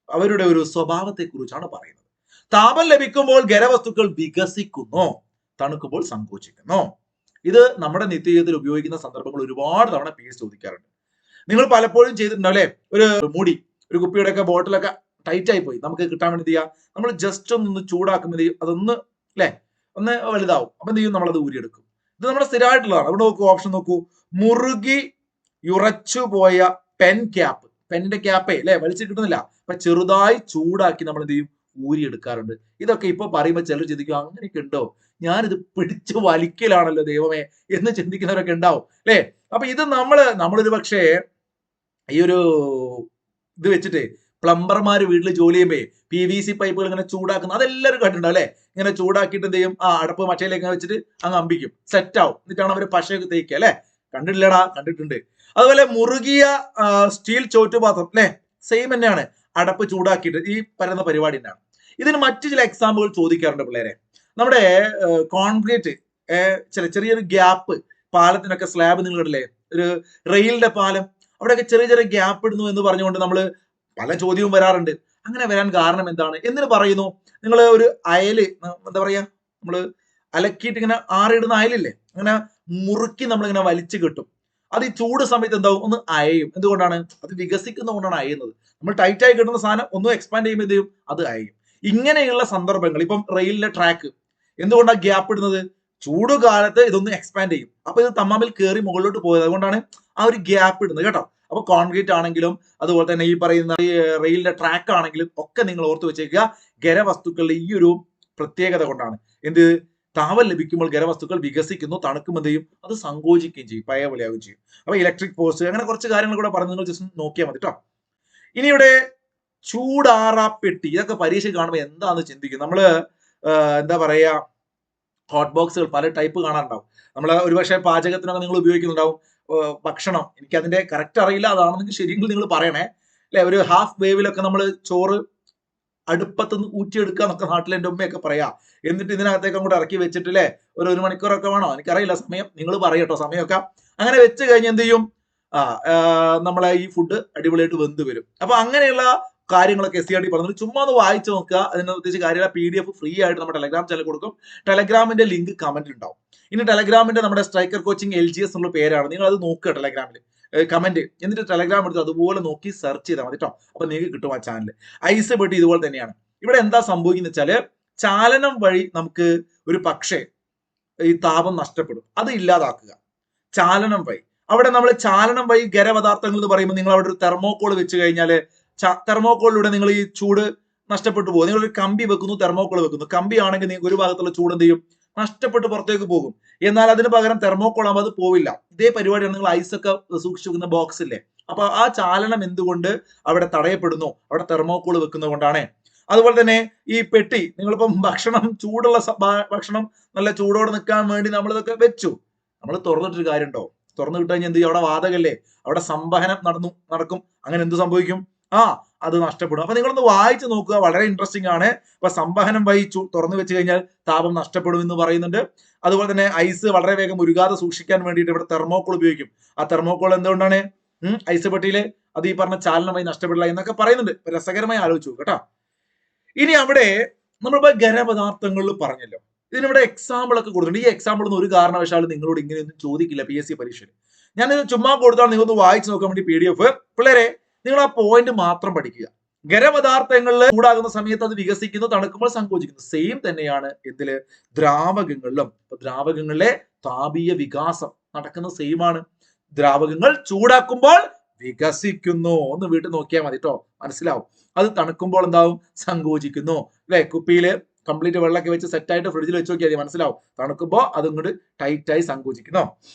S1: അവരുടെ ഒരു സ്വഭാവത്തെ കുറിച്ചാണ് പറയുന്നത്. താപം ലഭിക്കുമ്പോൾ ഖരവസ്തുക്കൾ വികസിക്കുന്നു, തണുക്കുമ്പോൾ സങ്കോചിക്കുന്നു. ഇത് നമ്മുടെ നിത്യജീവിതത്തിൽ ഉപയോഗിക്കുന്ന സന്ദർഭങ്ങൾ ഒരുപാട് തവണ PSC ചോദിക്കാറുണ്ട്. നിങ്ങൾ പലപ്പോഴും ചെയ്തിട്ടുണ്ടാവും അല്ലെ. ഒരു മൂടി, ഒരു കുപ്പിയുടെ ഒക്കെ ബോട്ടിലൊക്കെ ടൈറ്റ് ആയി പോയി, നമുക്ക് കിട്ടാൻ വേണ്ടി ചെയ്യാം, നമ്മൾ ജസ്റ്റ് ഒന്ന് ചൂടാക്കുമ്പോൾ അതൊന്ന് അല്ലെ ഒന്ന് വലുതാവും. അപ്പൊ എന്ത് ചെയ്യും? നമ്മളത് ഊരിയെടുക്കും. ഇത് നമ്മുടെ സ്ഥിരമായിട്ടുള്ളതാണ്. അവിടെ നോക്കൂ, ഓപ്ഷൻ നോക്കൂ. മുറുകി ഉറച്ചുപോയ പെൻ ക്യാപ്പ്, പെന്നിന്റെ ക്യാപ്പേ അല്ലെ വലിച്ചു കിട്ടുന്നില്ല, അപ്പൊ ചെറുതായി ചൂടാക്കി നമ്മൾ എന്ത് ചെയ്യും, ഊരിയെടുക്കാറുണ്ട്. ഇതൊക്കെ ഇപ്പൊ പറയുമ്പോൾ ചിലർ ചിന്തിക്കും അങ്ങനെയൊക്കെ ഉണ്ടോ, ഞാനിത് പിടിച്ചു വലിക്കലാണല്ലോ ദൈവമേ എന്ന് ചിന്തിക്കുന്നവരൊക്കെ ഉണ്ടാവും അല്ലെ. അപ്പൊ ഇത് നമ്മളൊരു പക്ഷേ ഈ ഒരു ഇത് വെച്ചിട്ട് പ്ലംബർമാർ വീട്ടിൽ ജോലി ചെയ്യുമ്പോൾ PVC പൈപ്പുകൾ ഇങ്ങനെ ചൂടാക്കുന്ന അതെല്ലാവരും കണ്ടിട്ടുണ്ടാവും അല്ലെ. ഇങ്ങനെ ചൂടാക്കിയിട്ട് എന്ത് ചെയ്യും, അടപ്പ് മറ്റയിലേക്ക് വെച്ചിട്ട് അങ്ങ് അമ്പിക്കും, സെറ്റ് ആവും, എന്നിട്ടാണ് അവർ പശയൊക്കെ തേക്കുക അല്ലെ. കണ്ടിട്ടില്ലടാ, കണ്ടിട്ടുണ്ട്. അതുപോലെ മുറുകിയ സ്റ്റീൽ ചോറ്റുപാത്രം അല്ലെ, സെയിം തന്നെയാണ്, അടപ്പ് ചൂടാക്കിയിട്ട് ഈ പറയുന്ന പരിപാടി തന്നെയാണ്. ഇതിന് മറ്റു ചില എക്സാമ്പിളുകൾ ചോദിക്കാറുണ്ട് പിള്ളേരെ. നമ്മുടെ കോൺക്രീറ്റ് ചെറിയൊരു ഗ്യാപ്പ്, പാലത്തിനൊക്കെ സ്ലാബ് നിങ്ങൾ കണ്ടില്ലേ, ഒരു റെയിലിന്റെ പാലം, അവിടെയൊക്കെ ചെറിയ ചെറിയ ഗ്യാപ്പ് ഇടുന്നു എന്ന് പറഞ്ഞുകൊണ്ട് നമ്മൾ പല ചോദ്യവും വരാറുണ്ട്. അങ്ങനെ വരാൻ കാരണം എന്താണ്, എന്തിനു പറയുന്നു? നിങ്ങൾ ഒരു അയല് എന്താ പറയാ, നമ്മൾ അലക്കിയിട്ട് ഇങ്ങനെ ആറിടുന്ന അയലില്ലേ, അങ്ങനെ മുറുക്കി നമ്മളിങ്ങനെ വലിച്ചു കിട്ടും. അത് ഈ ചൂട് സമയത്ത് എന്താവും, ഒന്ന് അയയും. എന്തുകൊണ്ടാണ്? അത് വികസിക്കുന്നതുകൊണ്ടാണ് അയയുന്നത്. നമ്മൾ ടൈറ്റ് ആയി കിട്ടുന്ന സാധനം ഒന്ന് എക്സ്പാൻഡ് ചെയ്യുമ്പോൾ എന്ത് ചെയ്യും, അത് അയയും. ഇങ്ങനെയുള്ള സന്ദർഭങ്ങൾ, ഇപ്പം റെയിലിന്റെ ട്രാക്ക് എന്തുകൊണ്ടാണ് ഗ്യാപ്പ് ഇടുന്നത്? ചൂടുകാലത്ത് ഇതൊന്ന് എക്സ്പാൻഡ് ചെയ്യും, അപ്പൊ ഇത് തമ്മിൽ കയറി മുകളിലോട്ട് പോയത്, അതുകൊണ്ടാണ് ആ ഒരു ഗ്യാപ്പ് ഇടുന്നത് കേട്ടോ. അപ്പൊ കോൺക്രീറ്റ് ആണെങ്കിലും അതുപോലെ തന്നെ ഈ പറയുന്ന റെയിലിന്റെ ട്രാക്ക് ആണെങ്കിലും ഒക്കെ നിങ്ങൾ ഓർത്ത് വെച്ചേക്കുക, ഖരവസ്തുക്കളുടെ ഈ ഒരു പ്രത്യേകത കൊണ്ടാണ്. എന്ത്, താപം ലഭിക്കുമ്പോൾ ഖരവസ്തുക്കൾ വികസിക്കുന്നു, തണുക്കുമ്പോൾ എന്ത് ചെയ്യും, അത് സങ്കോചിക്കുകയും ചെയ്യും, പഴയ പോലെയാവുകയും ചെയ്യും. അപ്പൊ ഇലക്ട്രിക് ഫോഴ്സ്, അങ്ങനെ കുറച്ച് കാര്യങ്ങൾ കൂടെ പറഞ്ഞ് നിങ്ങൾ ജസ്റ്റ് നോക്കിയാൽ മതി കേട്ടോ. ഇനി ഇവിടെ ചൂടാറാപ്പെട്ടി, ഇതൊക്കെ പരീക്ഷ കാണുമ്പോൾ എന്താന്ന് ചിന്തിക്കും. നമ്മള് എന്താ പറയാ, ഹോട്ട് ബോക്സുകൾ പല ടൈപ്പ് കാണാറുണ്ടാവും. നമ്മൾ ഒരുപക്ഷെ പാചകത്തിനൊക്കെ നിങ്ങൾ ഉപയോഗിക്കുന്നുണ്ടാവും ഭക്ഷണം. എനിക്ക് അതിന്റെ കറക്റ്റ് അറിയില്ല, അതാണെന്നെങ്കിൽ ശരിയെങ്കിൽ നിങ്ങൾ പറയണേ അല്ലെ. ഒരു ഹാഫ് വേവിലൊക്കെ നമ്മൾ ചോറ് അടുപ്പത്തുനിന്ന് ഊറ്റിയെടുക്കുക എന്നൊക്കെ നാട്ടിൽ എൻ്റെ ഉമ്മയൊക്കെ പറയാ. എന്നിട്ട് ഇതിനകത്തേക്ക് അങ്ങോട്ട് ഇറക്കി വെച്ചിട്ട് അല്ലെ, ഒരു മണിക്കൂറൊക്കെ വേണോ, എനിക്കറിയില്ല സമയം, നിങ്ങൾ പറയട്ടോ സമയമൊക്കെ. അങ്ങനെ വെച്ച് കഴിഞ്ഞ് എന്ത് ചെയ്യും, നമ്മളെ ഈ ഫുഡ് അടിപൊളിയായിട്ട് വെന്ത് വരും. അപ്പൊ അങ്ങനെയുള്ള കാര്യങ്ങളൊക്കെ SCRT പറഞ്ഞു. ചുമ്മാ ഒന്ന് വായിച്ചു നോക്കുക, അതിനെ ഉദ്ദേശിച്ച കാര്യമില്ല. PDF ഫ്രീ ആയിട്ട് നമ്മുടെ ടെലഗ്രാം ചാനൽ കൊടുക്കും. ടെലഗ്രാമിന്റെ ലിങ്ക് കമന്റ് ഉണ്ടാവും. ഇനി ടെലഗ്രാമിന്റെ നമ്മുടെ സ്ട്രൈക്കർ കോച്ചിങ് LGS എന്നുള്ള പേരാണ്, നിങ്ങൾ അത് നോക്കുക ടെലഗ്രാമിൽ കമന്റ്, എന്നിട്ട് ടെലഗ്രാം എടുത്ത് അതുപോലെ നോക്കി സെർച്ച് ചെയ്താൽ മതി കേട്ടോ. അപ്പൊ നിങ്ങൾക്ക് കിട്ടും ആ ചാനൽ. ഐസ് പെട്ടി ഇതുപോലെ തന്നെയാണ്. ഇവിടെ എന്താ സംഭവിക്കുന്ന വെച്ചാല്, ചാലനം വഴി നമുക്ക് ഒരു പക്ഷേ ഈ താപം നഷ്ടപ്പെടും, അത് ഇല്ലാതാക്കുക. ചാലനം വഴി, അവിടെ നമ്മൾ ചാലനം വഴി ഖരപദാർത്ഥങ്ങൾ എന്ന് പറയുമ്പോൾ നിങ്ങൾ അവിടെ ഒരു തെർമോക്കോൾ വെച്ച് കഴിഞ്ഞാൽ തെർമോക്കോളിലൂടെ നിങ്ങൾ ഈ ചൂട് നഷ്ടപ്പെട്ടു പോകും. നിങ്ങൾ ഒരു കമ്പി വെക്കുന്നു, തെർമോക്കോൾ വെക്കുന്നു. കമ്പി ആണെങ്കിൽ നിങ്ങൾക്ക് ഒരു ഭാഗത്തുള്ള ചൂട് എന്ത് ചെയ്യും, നഷ്ടപ്പെട്ട് പുറത്തേക്ക് പോകും. എന്നാൽ അതിന് പകരം തെർമോക്കോൾ ആകുമ്പോൾ അത് പോവില്ല. ഇതേ പരിപാടിയാണ് നിങ്ങൾ ഐസൊക്കെ സൂക്ഷിച്ചു വെക്കുന്ന ബോക്സ് ഇല്ലേ, അപ്പൊ ആ ചാലനം എന്തുകൊണ്ട് അവിടെ തടയപ്പെടുന്നു, അവിടെ തെർമോക്കോൾ വെക്കുന്നത് കൊണ്ടാണ്. അതുപോലെ തന്നെ ഈ പെട്ടി, നിങ്ങളിപ്പം ഭക്ഷണം ചൂടുള്ള ഭക്ഷണം നല്ല ചൂടോടെ നിൽക്കാൻ വേണ്ടി നമ്മൾ ഇതൊക്കെ വെച്ചു, നമ്മൾ തുറന്നിട്ടൊരു കാര്യമുണ്ടോ? തുറന്നു കിട്ടാൻ എന്ത് ചെയ്യും, അവിടെ വാതകല്ലേ, അവിടെ സംവഹനം നടക്കും. അങ്ങനെ എന്ത് സംഭവിക്കും, അത് നഷ്ടപ്പെടും. അപ്പൊ നിങ്ങളൊന്ന് വായിച്ചു നോക്കുക, വളരെ ഇൻട്രസ്റ്റിംഗ് ആണ്. അപ്പൊ സംവഹനം വഴി തുറന്നു വെച്ച് കഴിഞ്ഞാൽ താപം നഷ്ടപ്പെടും എന്ന് പറയുന്നുണ്ട്. അതുപോലെ തന്നെ ഐസ് വളരെ വേഗം ഉരുകാതെ സൂക്ഷിക്കാൻ വേണ്ടിയിട്ട് ഇവിടെ തെർമോക്കോൾ ഉപയോഗിക്കും. ആ തെർമോക്കോൾ എന്തുകൊണ്ടാണ് ഐസ് പെട്ടിയില് അത് ഈ പറഞ്ഞ ചാലനമായി നഷ്ടപ്പെടില്ല എന്നൊക്കെ പറയുന്നുണ്ട്. രസകരമായി ആലോചിച്ചു കേട്ടോ. ഇനി അവിടെ നമ്മളിപ്പോ ഖരപദാർത്ഥങ്ങളിൽ പറഞ്ഞല്ലോ, ഇതിനിവിടെ എക്സാമ്പിൾ ഒക്കെ കൊടുത്തിട്ടുണ്ട്. ഈ എക്സാമ്പിൾ ഒന്നും ഒരു കാരണവശാലും നിങ്ങളോട് ഇങ്ങനെയൊന്നും ചോദിക്കില്ല PSC പരീക്ഷയിൽ. ഞാനിത് ചുമ്മാ കൊടുത്താണ്, നിങ്ങളൊന്ന് വായിച്ചു നോക്കാൻ വേണ്ടി PDF. പിള്ളേരെ, നിങ്ങൾ ആ പോയിന്റ് മാത്രം പഠിക്കുക. ഖരപദാർത്ഥങ്ങളിൽ ചൂടാകുന്ന സമയത്ത് അത് വികസിക്കുന്നു, തണുക്കുമ്പോൾ സങ്കോചിക്കുന്നു. സെയിം തന്നെയാണ് ഇതില് ദ്രാവകങ്ങളിലും. ദ്രാവകങ്ങളിലെ താപീയ വികാസം നടക്കുന്ന സെയിം ആണ്. ദ്രാവകങ്ങൾ ചൂടാക്കുമ്പോൾ വികസിക്കുന്നു. ഒന്ന് വീട്ടിൽ നോക്കിയാൽ മതി കേട്ടോ, മനസ്സിലാവും. അത് തണുക്കുമ്പോൾ എന്താവും, സങ്കോചിക്കുന്നു അല്ലെ. കുപ്പിയില് കംപ്ലീറ്റ് വെള്ളമൊക്കെ വെച്ച് സെറ്റായിട്ട് ഫ്രിഡ്ജിൽ വെച്ച് നോക്കിയാൽ മനസ്സിലാവും, തണുക്കുമ്പോൾ അതും കൂടി ടൈറ്റായി സങ്കോചിക്കുന്നു.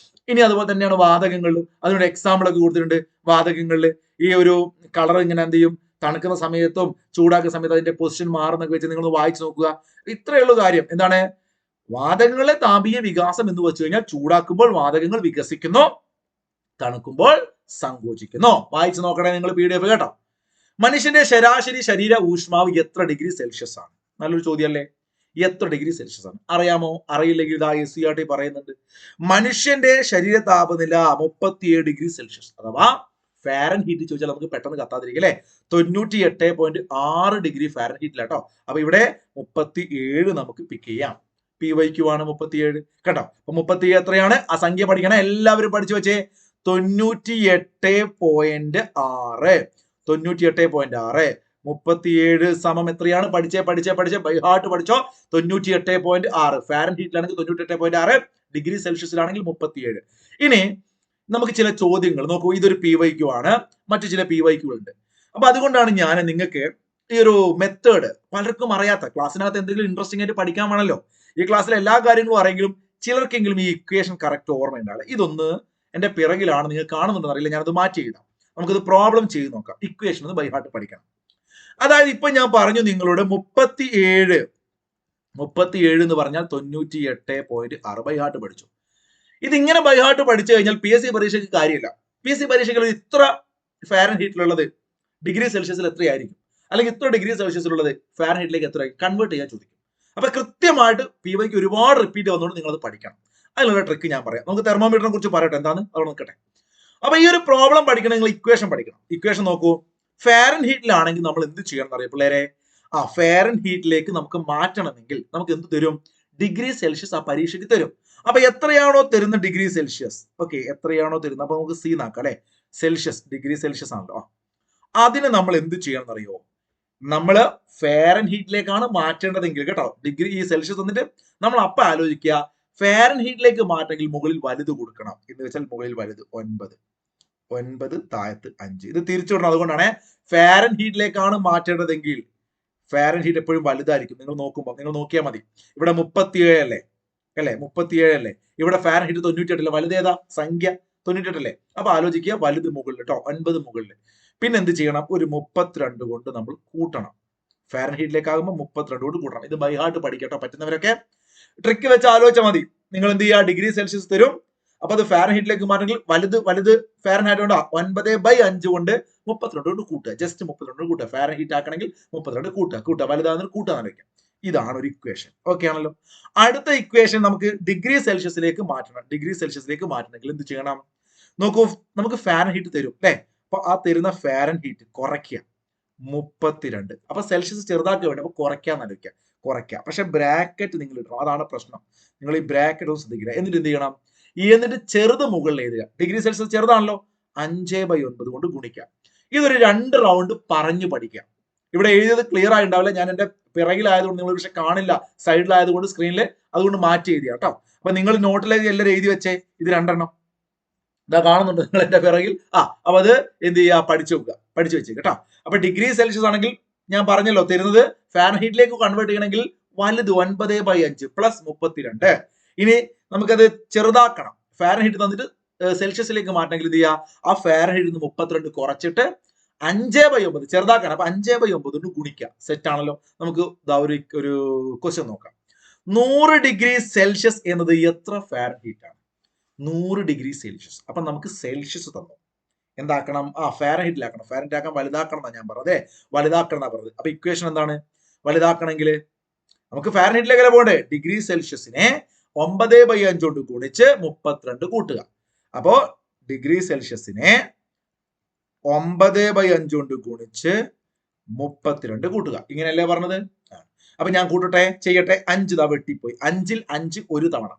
S1: ഇനി അതുപോലെ തന്നെയാണ് വാതകങ്ങളിലും. അതിനൊരു എക്സാമ്പിൾ ഒക്കെ കൊടുത്തിട്ടുണ്ട്. വാതകങ്ങളിൽ ഈ ഒരു കളർ ഇങ്ങനെ എന്ത് ചെയ്യും, തണുക്കുന്ന സമയത്തും ചൂടാക്കുന്ന സമയത്ത് അതിന്റെ പൊസിഷൻ മാറുന്നൊക്കെ വെച്ച് നിങ്ങൾ വായിച്ചു നോക്കുക. ഇത്രയുള്ള കാര്യം എന്താണ്, വാതകങ്ങളെ താപീയ വികാസം എന്ന് വെച്ച് കഴിഞ്ഞാൽ ചൂടാക്കുമ്പോൾ വാതകങ്ങൾ വികസിക്കുന്നു, തണുക്കുമ്പോൾ സങ്കോചിക്കുന്നു. വായിച്ചു നോക്കണേ നിങ്ങൾ PDF കേട്ടോ. മനുഷ്യന്റെ ശരാശരി ശരീര ഊഷ്മാവ് എത്ര ഡിഗ്രി സെൽഷ്യസ് ആണ്? നല്ലൊരു ചോദ്യം അല്ലേ. എത്ര ഡിഗ്രി സെൽഷ്യസ് ആണ് അറിയാമോ? അറിയില്ലെങ്കിൽ ഇതാ SCRT പറയുന്നുണ്ട്. മനുഷ്യന്റെ ശരീര താപനില 37 ഡിഗ്രി സെൽഷ്യസ്, അഥവാ ഫാരൻഹീറ്റ് ചോദിച്ചാൽ നമുക്ക് പെട്ടെന്ന് കത്താതിരിക്കും അല്ലെ. 98.6 ഡിഗ്രി ഫാരൻഹീറ്റിലാട്ടോ. അപ്പൊ ഇവിടെ 37 നമുക്ക് പിക്ക് ചെയ്യാം. PYQ ആണ് 37 കേട്ടോ. അപ്പൊ 37 എത്രയാണ്? ആ സംഖ്യ പഠിക്കണം, എല്ലാവരും പഠിച്ചു വെച്ചേ. 98.6 98.6 37 സമം എത്രയാണ്? പഠിച്ചേ ബൈ ഹാർട്ട് പഠിച്ചോ. 98.6 ഫാരൻഹീറ്റിലാണെങ്കിൽ 98.6, ഡിഗ്രി സെൽഷ്യസിലാണെങ്കിൽ 37. ഇനി നമുക്ക് ചില ചോദ്യങ്ങൾ നോക്കൂ, ഇതൊരു PYQ ആണ്, മറ്റു ചില PYQ ഉണ്ട്. അപ്പൊ അതുകൊണ്ടാണ് ഞാൻ നിങ്ങൾക്ക് ഈ ഒരു മെത്തേഡ്, പലർക്കും അറിയാത്ത, ക്ലാസ്സിനകത്ത് എന്തെങ്കിലും ഇൻട്രസ്റ്റിംഗ് ആയിട്ട് പഠിക്കാൻ വേണമല്ലോ, ഈ ക്ലാസ്സിലെ എല്ലാ കാര്യങ്ങളും അറിയെങ്കിലും ചിലർക്കെങ്കിലും ഈ ഇക്വേഷൻ കറക്റ്റ് ഓർമ്മയുണ്ടാവില്ല. ഇതൊന്ന് എന്റെ പിറകിലാണ്, നിങ്ങൾ കാണുന്നുണ്ടെന്ന് അറിയില്ല, ഞാനത് മാറ്റി എഴുതാം. നമുക്കത് പ്രോബ്ലം ചെയ്ത് നോക്കാം. ഇക്വേഷൻ ഒന്ന് ബൈ ഹാർട്ട് പഠിക്കണം. അതായത് ഇപ്പൊ ഞാൻ പറഞ്ഞു നിങ്ങളോട് 37 എന്ന് പറഞ്ഞാൽ 98.6 ബൈ ഹാർട്ട് പഠിച്ചു. ഇതിങ്ങനെ ബൈ ഹാർട്ട് പഠിച്ചു കഴിഞ്ഞാൽ PSC പരീക്ഷയ്ക്ക് കാര്യമില്ല. PSC പരീക്ഷകൾ ഇത്ര ഫാരൻഹീറ്റിലുള്ളത് ഡിഗ്രി സെൽഷ്യസിൽ എത്രയായിരിക്കും, അല്ലെങ്കിൽ ഇത്ര ഡിഗ്രി സെൽഷ്യസിലുള്ളത് ഫാരൻഹീറ്റിലേക്ക് എത്ര കൺവേർട്ട് ചെയ്യാൻ ചോദിക്കും. അപ്പൊ കൃത്യമായിട്ട് PYക്ക് ഒരുപാട് റിപ്പീറ്റ് വന്നുകൊണ്ട് നിങ്ങൾ അത് പഠിക്കണം. അതിനുള്ള ട്രിക്ക് ഞാൻ പറയാം. നമുക്ക് തെർമോമീറ്ററിനെ കുറിച്ച് പറയട്ടെ, എന്താണ് അവിടെ നിൽക്കട്ടെ. അപ്പൊ ഈ ഒരു പ്രോബ്ലം പഠിക്കണം, നിങ്ങൾ ഇക്വേഷൻ പഠിക്കണം. ഇക്വേഷൻ നോക്കൂ, ഫാരൻഹീറ്റിലാണെങ്കിൽ നമ്മൾ എന്ത് ചെയ്യണം എന്നറിയാം പിള്ളേരെ? ഫാരൻഹീറ്റിലേക്ക് നമുക്ക് മാറ്റണമെങ്കിൽ നമുക്ക് എന്ത് തരും? ഡിഗ്രി സെൽഷ്യസ് ആ പരീക്ഷയ്ക്ക് തരും. അപ്പൊ എത്രയാണോ തരുന്ന ഡിഗ്രി സെൽഷ്യസ്, ഓക്കെ, എത്രയാണോ തരുന്നത്, അപ്പൊ നമുക്ക് സി നാക്കാം അല്ലെ, സെൽഷ്യസ്, ഡിഗ്രി സെൽഷ്യസ് ആണല്ലോ. അതിന് നമ്മൾ എന്ത് ചെയ്യണം എന്നറിയോ? നമ്മള് ഫാരൻഹീറ്റിലേക്കാണ് മാറ്റേണ്ടതെങ്കിൽ കേട്ടോ, ഡിഗ്രി ഈ സെൽഷ്യസ് വന്നിട്ട് നമ്മൾ അപ്പൊ ആലോചിക്കുക, ഫാരൻഹീറ്റിലേക്ക് മാറ്റെങ്കിൽ മുകളിൽ വലുത് കൊടുക്കണം. എന്ന് വെച്ചാൽ മുകളിൽ വലുത് 9 താഴത്ത് 5, ഇത് തിരിച്ചുവിടണം. അതുകൊണ്ടാണ് ഫാരൻഹീറ്റിലേക്കാണ് മാറ്റേണ്ടതെങ്കിൽ ഫാരൻഹീറ്റ് എപ്പോഴും വലുതായിരിക്കും. നിങ്ങൾ നോക്കുമ്പോൾ നിങ്ങൾ നോക്കിയാൽ മതി, ഇവിടെ 37 അല്ലേ, 37 അല്ലേ, ഇവിടെ ഫാരൻഹീറ്റ് 98 വലുതേതാ സംഖ്യ? 98 അല്ലേ. അപ്പൊ ആലോചിക്കുക, വലുത് മുകളിൽ കേട്ടോ, 9 മുകളിൽ. പിന്നെ എന്ത് ചെയ്യണം? ഒരു 32 കൊണ്ട് നമ്മൾ കൂട്ടണം. ഫാരൻഹീറ്റിലേക്കാകുമ്പോൾ 32 കൊണ്ട് കൂട്ടണം. ഇത് ബൈ ഹാർട്ട് പഠിക്കട്ടോ, പറ്റുന്നവരൊക്കെ ട്രിക്ക് വെച്ച് ആലോചിച്ചാൽ മതി. നിങ്ങൾ എന്ത് ചെയ്യുക? ഡിഗ്രി സെൽഷ്യസ് തരും, അപ്പൊ അത് ഫാരൻഹീറ്റിലേക്ക് മാറ്റണമെങ്കിൽ വലുത് ഫാരൻഹീറ്റ് കൊണ്ട് 9/5 കൊണ്ട് 32 കൊണ്ട് കൂട്ടുക. ജസ്റ്റ് 32 കൂട്ടുക. ഫാരൻഹീറ്റ് ആക്കണമെങ്കിൽ 32 കൂട്ടുക. വലുതാകുന്ന കൂട്ടാന്ന് വെക്കാം. ഇതാണ് ഒരു ഇക്വേഷൻ. ഓക്കെ ആണല്ലോ. അടുത്ത ഇക്വേഷൻ നമുക്ക് ഡിഗ്രി സെൽഷ്യസിലേക്ക് മാറ്റണം. ഡിഗ്രി സെൽഷ്യസിലേക്ക് മാറ്റണമെങ്കിൽ എന്ത് ചെയ്യണം? നോക്കൂ, നമുക്ക് ഫാരൻഹീറ്റ് തരും അല്ലെ. അപ്പൊ ആ തരുന്ന ഫാരൻഹീറ്റ് കുറയ്ക്കുക 32. അപ്പൊ സെൽഷ്യസ് ചെറുതാക്കുക വേണ്ടി, അപ്പൊ കുറയ്ക്കാന്ന് ആലോചിക്കുക, കുറയ്ക്കുക. പക്ഷെ ബ്രാക്കറ്റ് നിങ്ങൾ ഇടണം, അതാണ് പ്രശ്നം. നിങ്ങൾ ഈ ബ്രാക്കറ്റ് ഒന്ന് ശ്രദ്ധിക്കുക. എന്നിട്ട് എന്ത് ചെയ്യണം? എന്നിട്ട് ചെറുത് മുകളിൽ എഴുതുക. ഡിഗ്രി സെൽഷ്യസ് ചെറുതാണല്ലോ, 5/9 കൊണ്ട് ഗുണിക്കുക. ഇതൊരു 2 റൗണ്ട് പറഞ്ഞു പഠിക്കുക. ഇവിടെ എഴുതിയത് ക്ലിയർ ആയി ഉണ്ടാവില്ല, ഞാൻ എന്റെ പിറകിലായതുകൊണ്ട് നിങ്ങൾ പക്ഷെ കാണില്ല, സൈഡിലായതുകൊണ്ട് സ്ക്രീനിൽ, അതുകൊണ്ട് മാറ്റി എഴുതിയ കേട്ടോ. അപ്പൊ നിങ്ങൾ നോട്ടിലേക്ക് എല്ലാവരും എഴുതി വെച്ചേ, ഇത് 2 എണ്ണം ഇതാ കാണുന്നുണ്ട് നിങ്ങൾ എന്റെ പിറകിൽ. അപ്പൊ അത് എന്ത് ചെയ്യുക? പഠിച്ചു വെച്ചേക്ക് കേട്ടോ. അപ്പൊ ഡിഗ്രി സെൽഷ്യസ് ആണെങ്കിൽ ഞാൻ പറഞ്ഞല്ലോ, തരുന്നത് ഫാരൻഹീറ്റിലേക്ക് കൺവേർട്ട് ചെയ്യണമെങ്കിൽ വലുത് 9/5 പ്ലസ് 32. ഇനി നമുക്കത് ചെറുതാക്കണം. ഫാരൻഹീറ്റ് തന്നിട്ട് സെൽഷ്യസിലേക്ക് മാറ്റണമെങ്കിൽ എന്ത് ചെയ്യുക? ആ ഫാരൻഹീറ്റിൽ നിന്ന് 32 കുറച്ചിട്ട് 5/9 ചെറുതാക്കണം. അപ്പൊ 5/9 കൊണ്ട് ഗുണിക്കുക. സെറ്റ് ആണല്ലോ. നമുക്ക് ഒരു ക്വസ്റ്റ്യൻ നോക്കാം. 100 ഡിഗ്രി സെൽഷ്യസ് എന്നത് എത്ര ഫാരൻഹീറ്റ് ആണ്? 100 ഡിഗ്രി സെൽഷ്യസ്. അപ്പൊ നമുക്ക് സെൽഷ്യസ് തന്നു, എന്താക്കണം? ഫാരൻഹീറ്റിലാക്കണം. ഫാരൻഹീറ്റ് ആക്കാൻ വലുതാക്കണം എന്നാ ഞാൻ പറഞ്ഞത്, വലുതാക്കണം എന്നാ പറഞ്ഞത്. അപ്പൊ ഇക്വേഷൻ എന്താണ്? വലുതാക്കണമെങ്കിൽ നമുക്ക് ഫാരൻഹീറ്റിലേക്കല്ലേ പോകണ്ടേ? ഡിഗ്രി സെൽഷ്യസിനെ 9/5 കൊണ്ട് ഗുണിച്ച് 32 കൂട്ടുക. അപ്പോ ഡിഗ്രി സെൽഷ്യസിനെ 9/5 കൊണ്ട് ഗുണിച്ച് 32 കൂട്ടുക. ഇങ്ങനെയല്ലേ പറഞ്ഞത്? അപ്പൊ ഞാൻ കൂട്ടട്ടെ, ചെയ്യട്ടെ. 5 വെട്ടിപ്പോയി. 5ൽ 5 ഒരു തവണ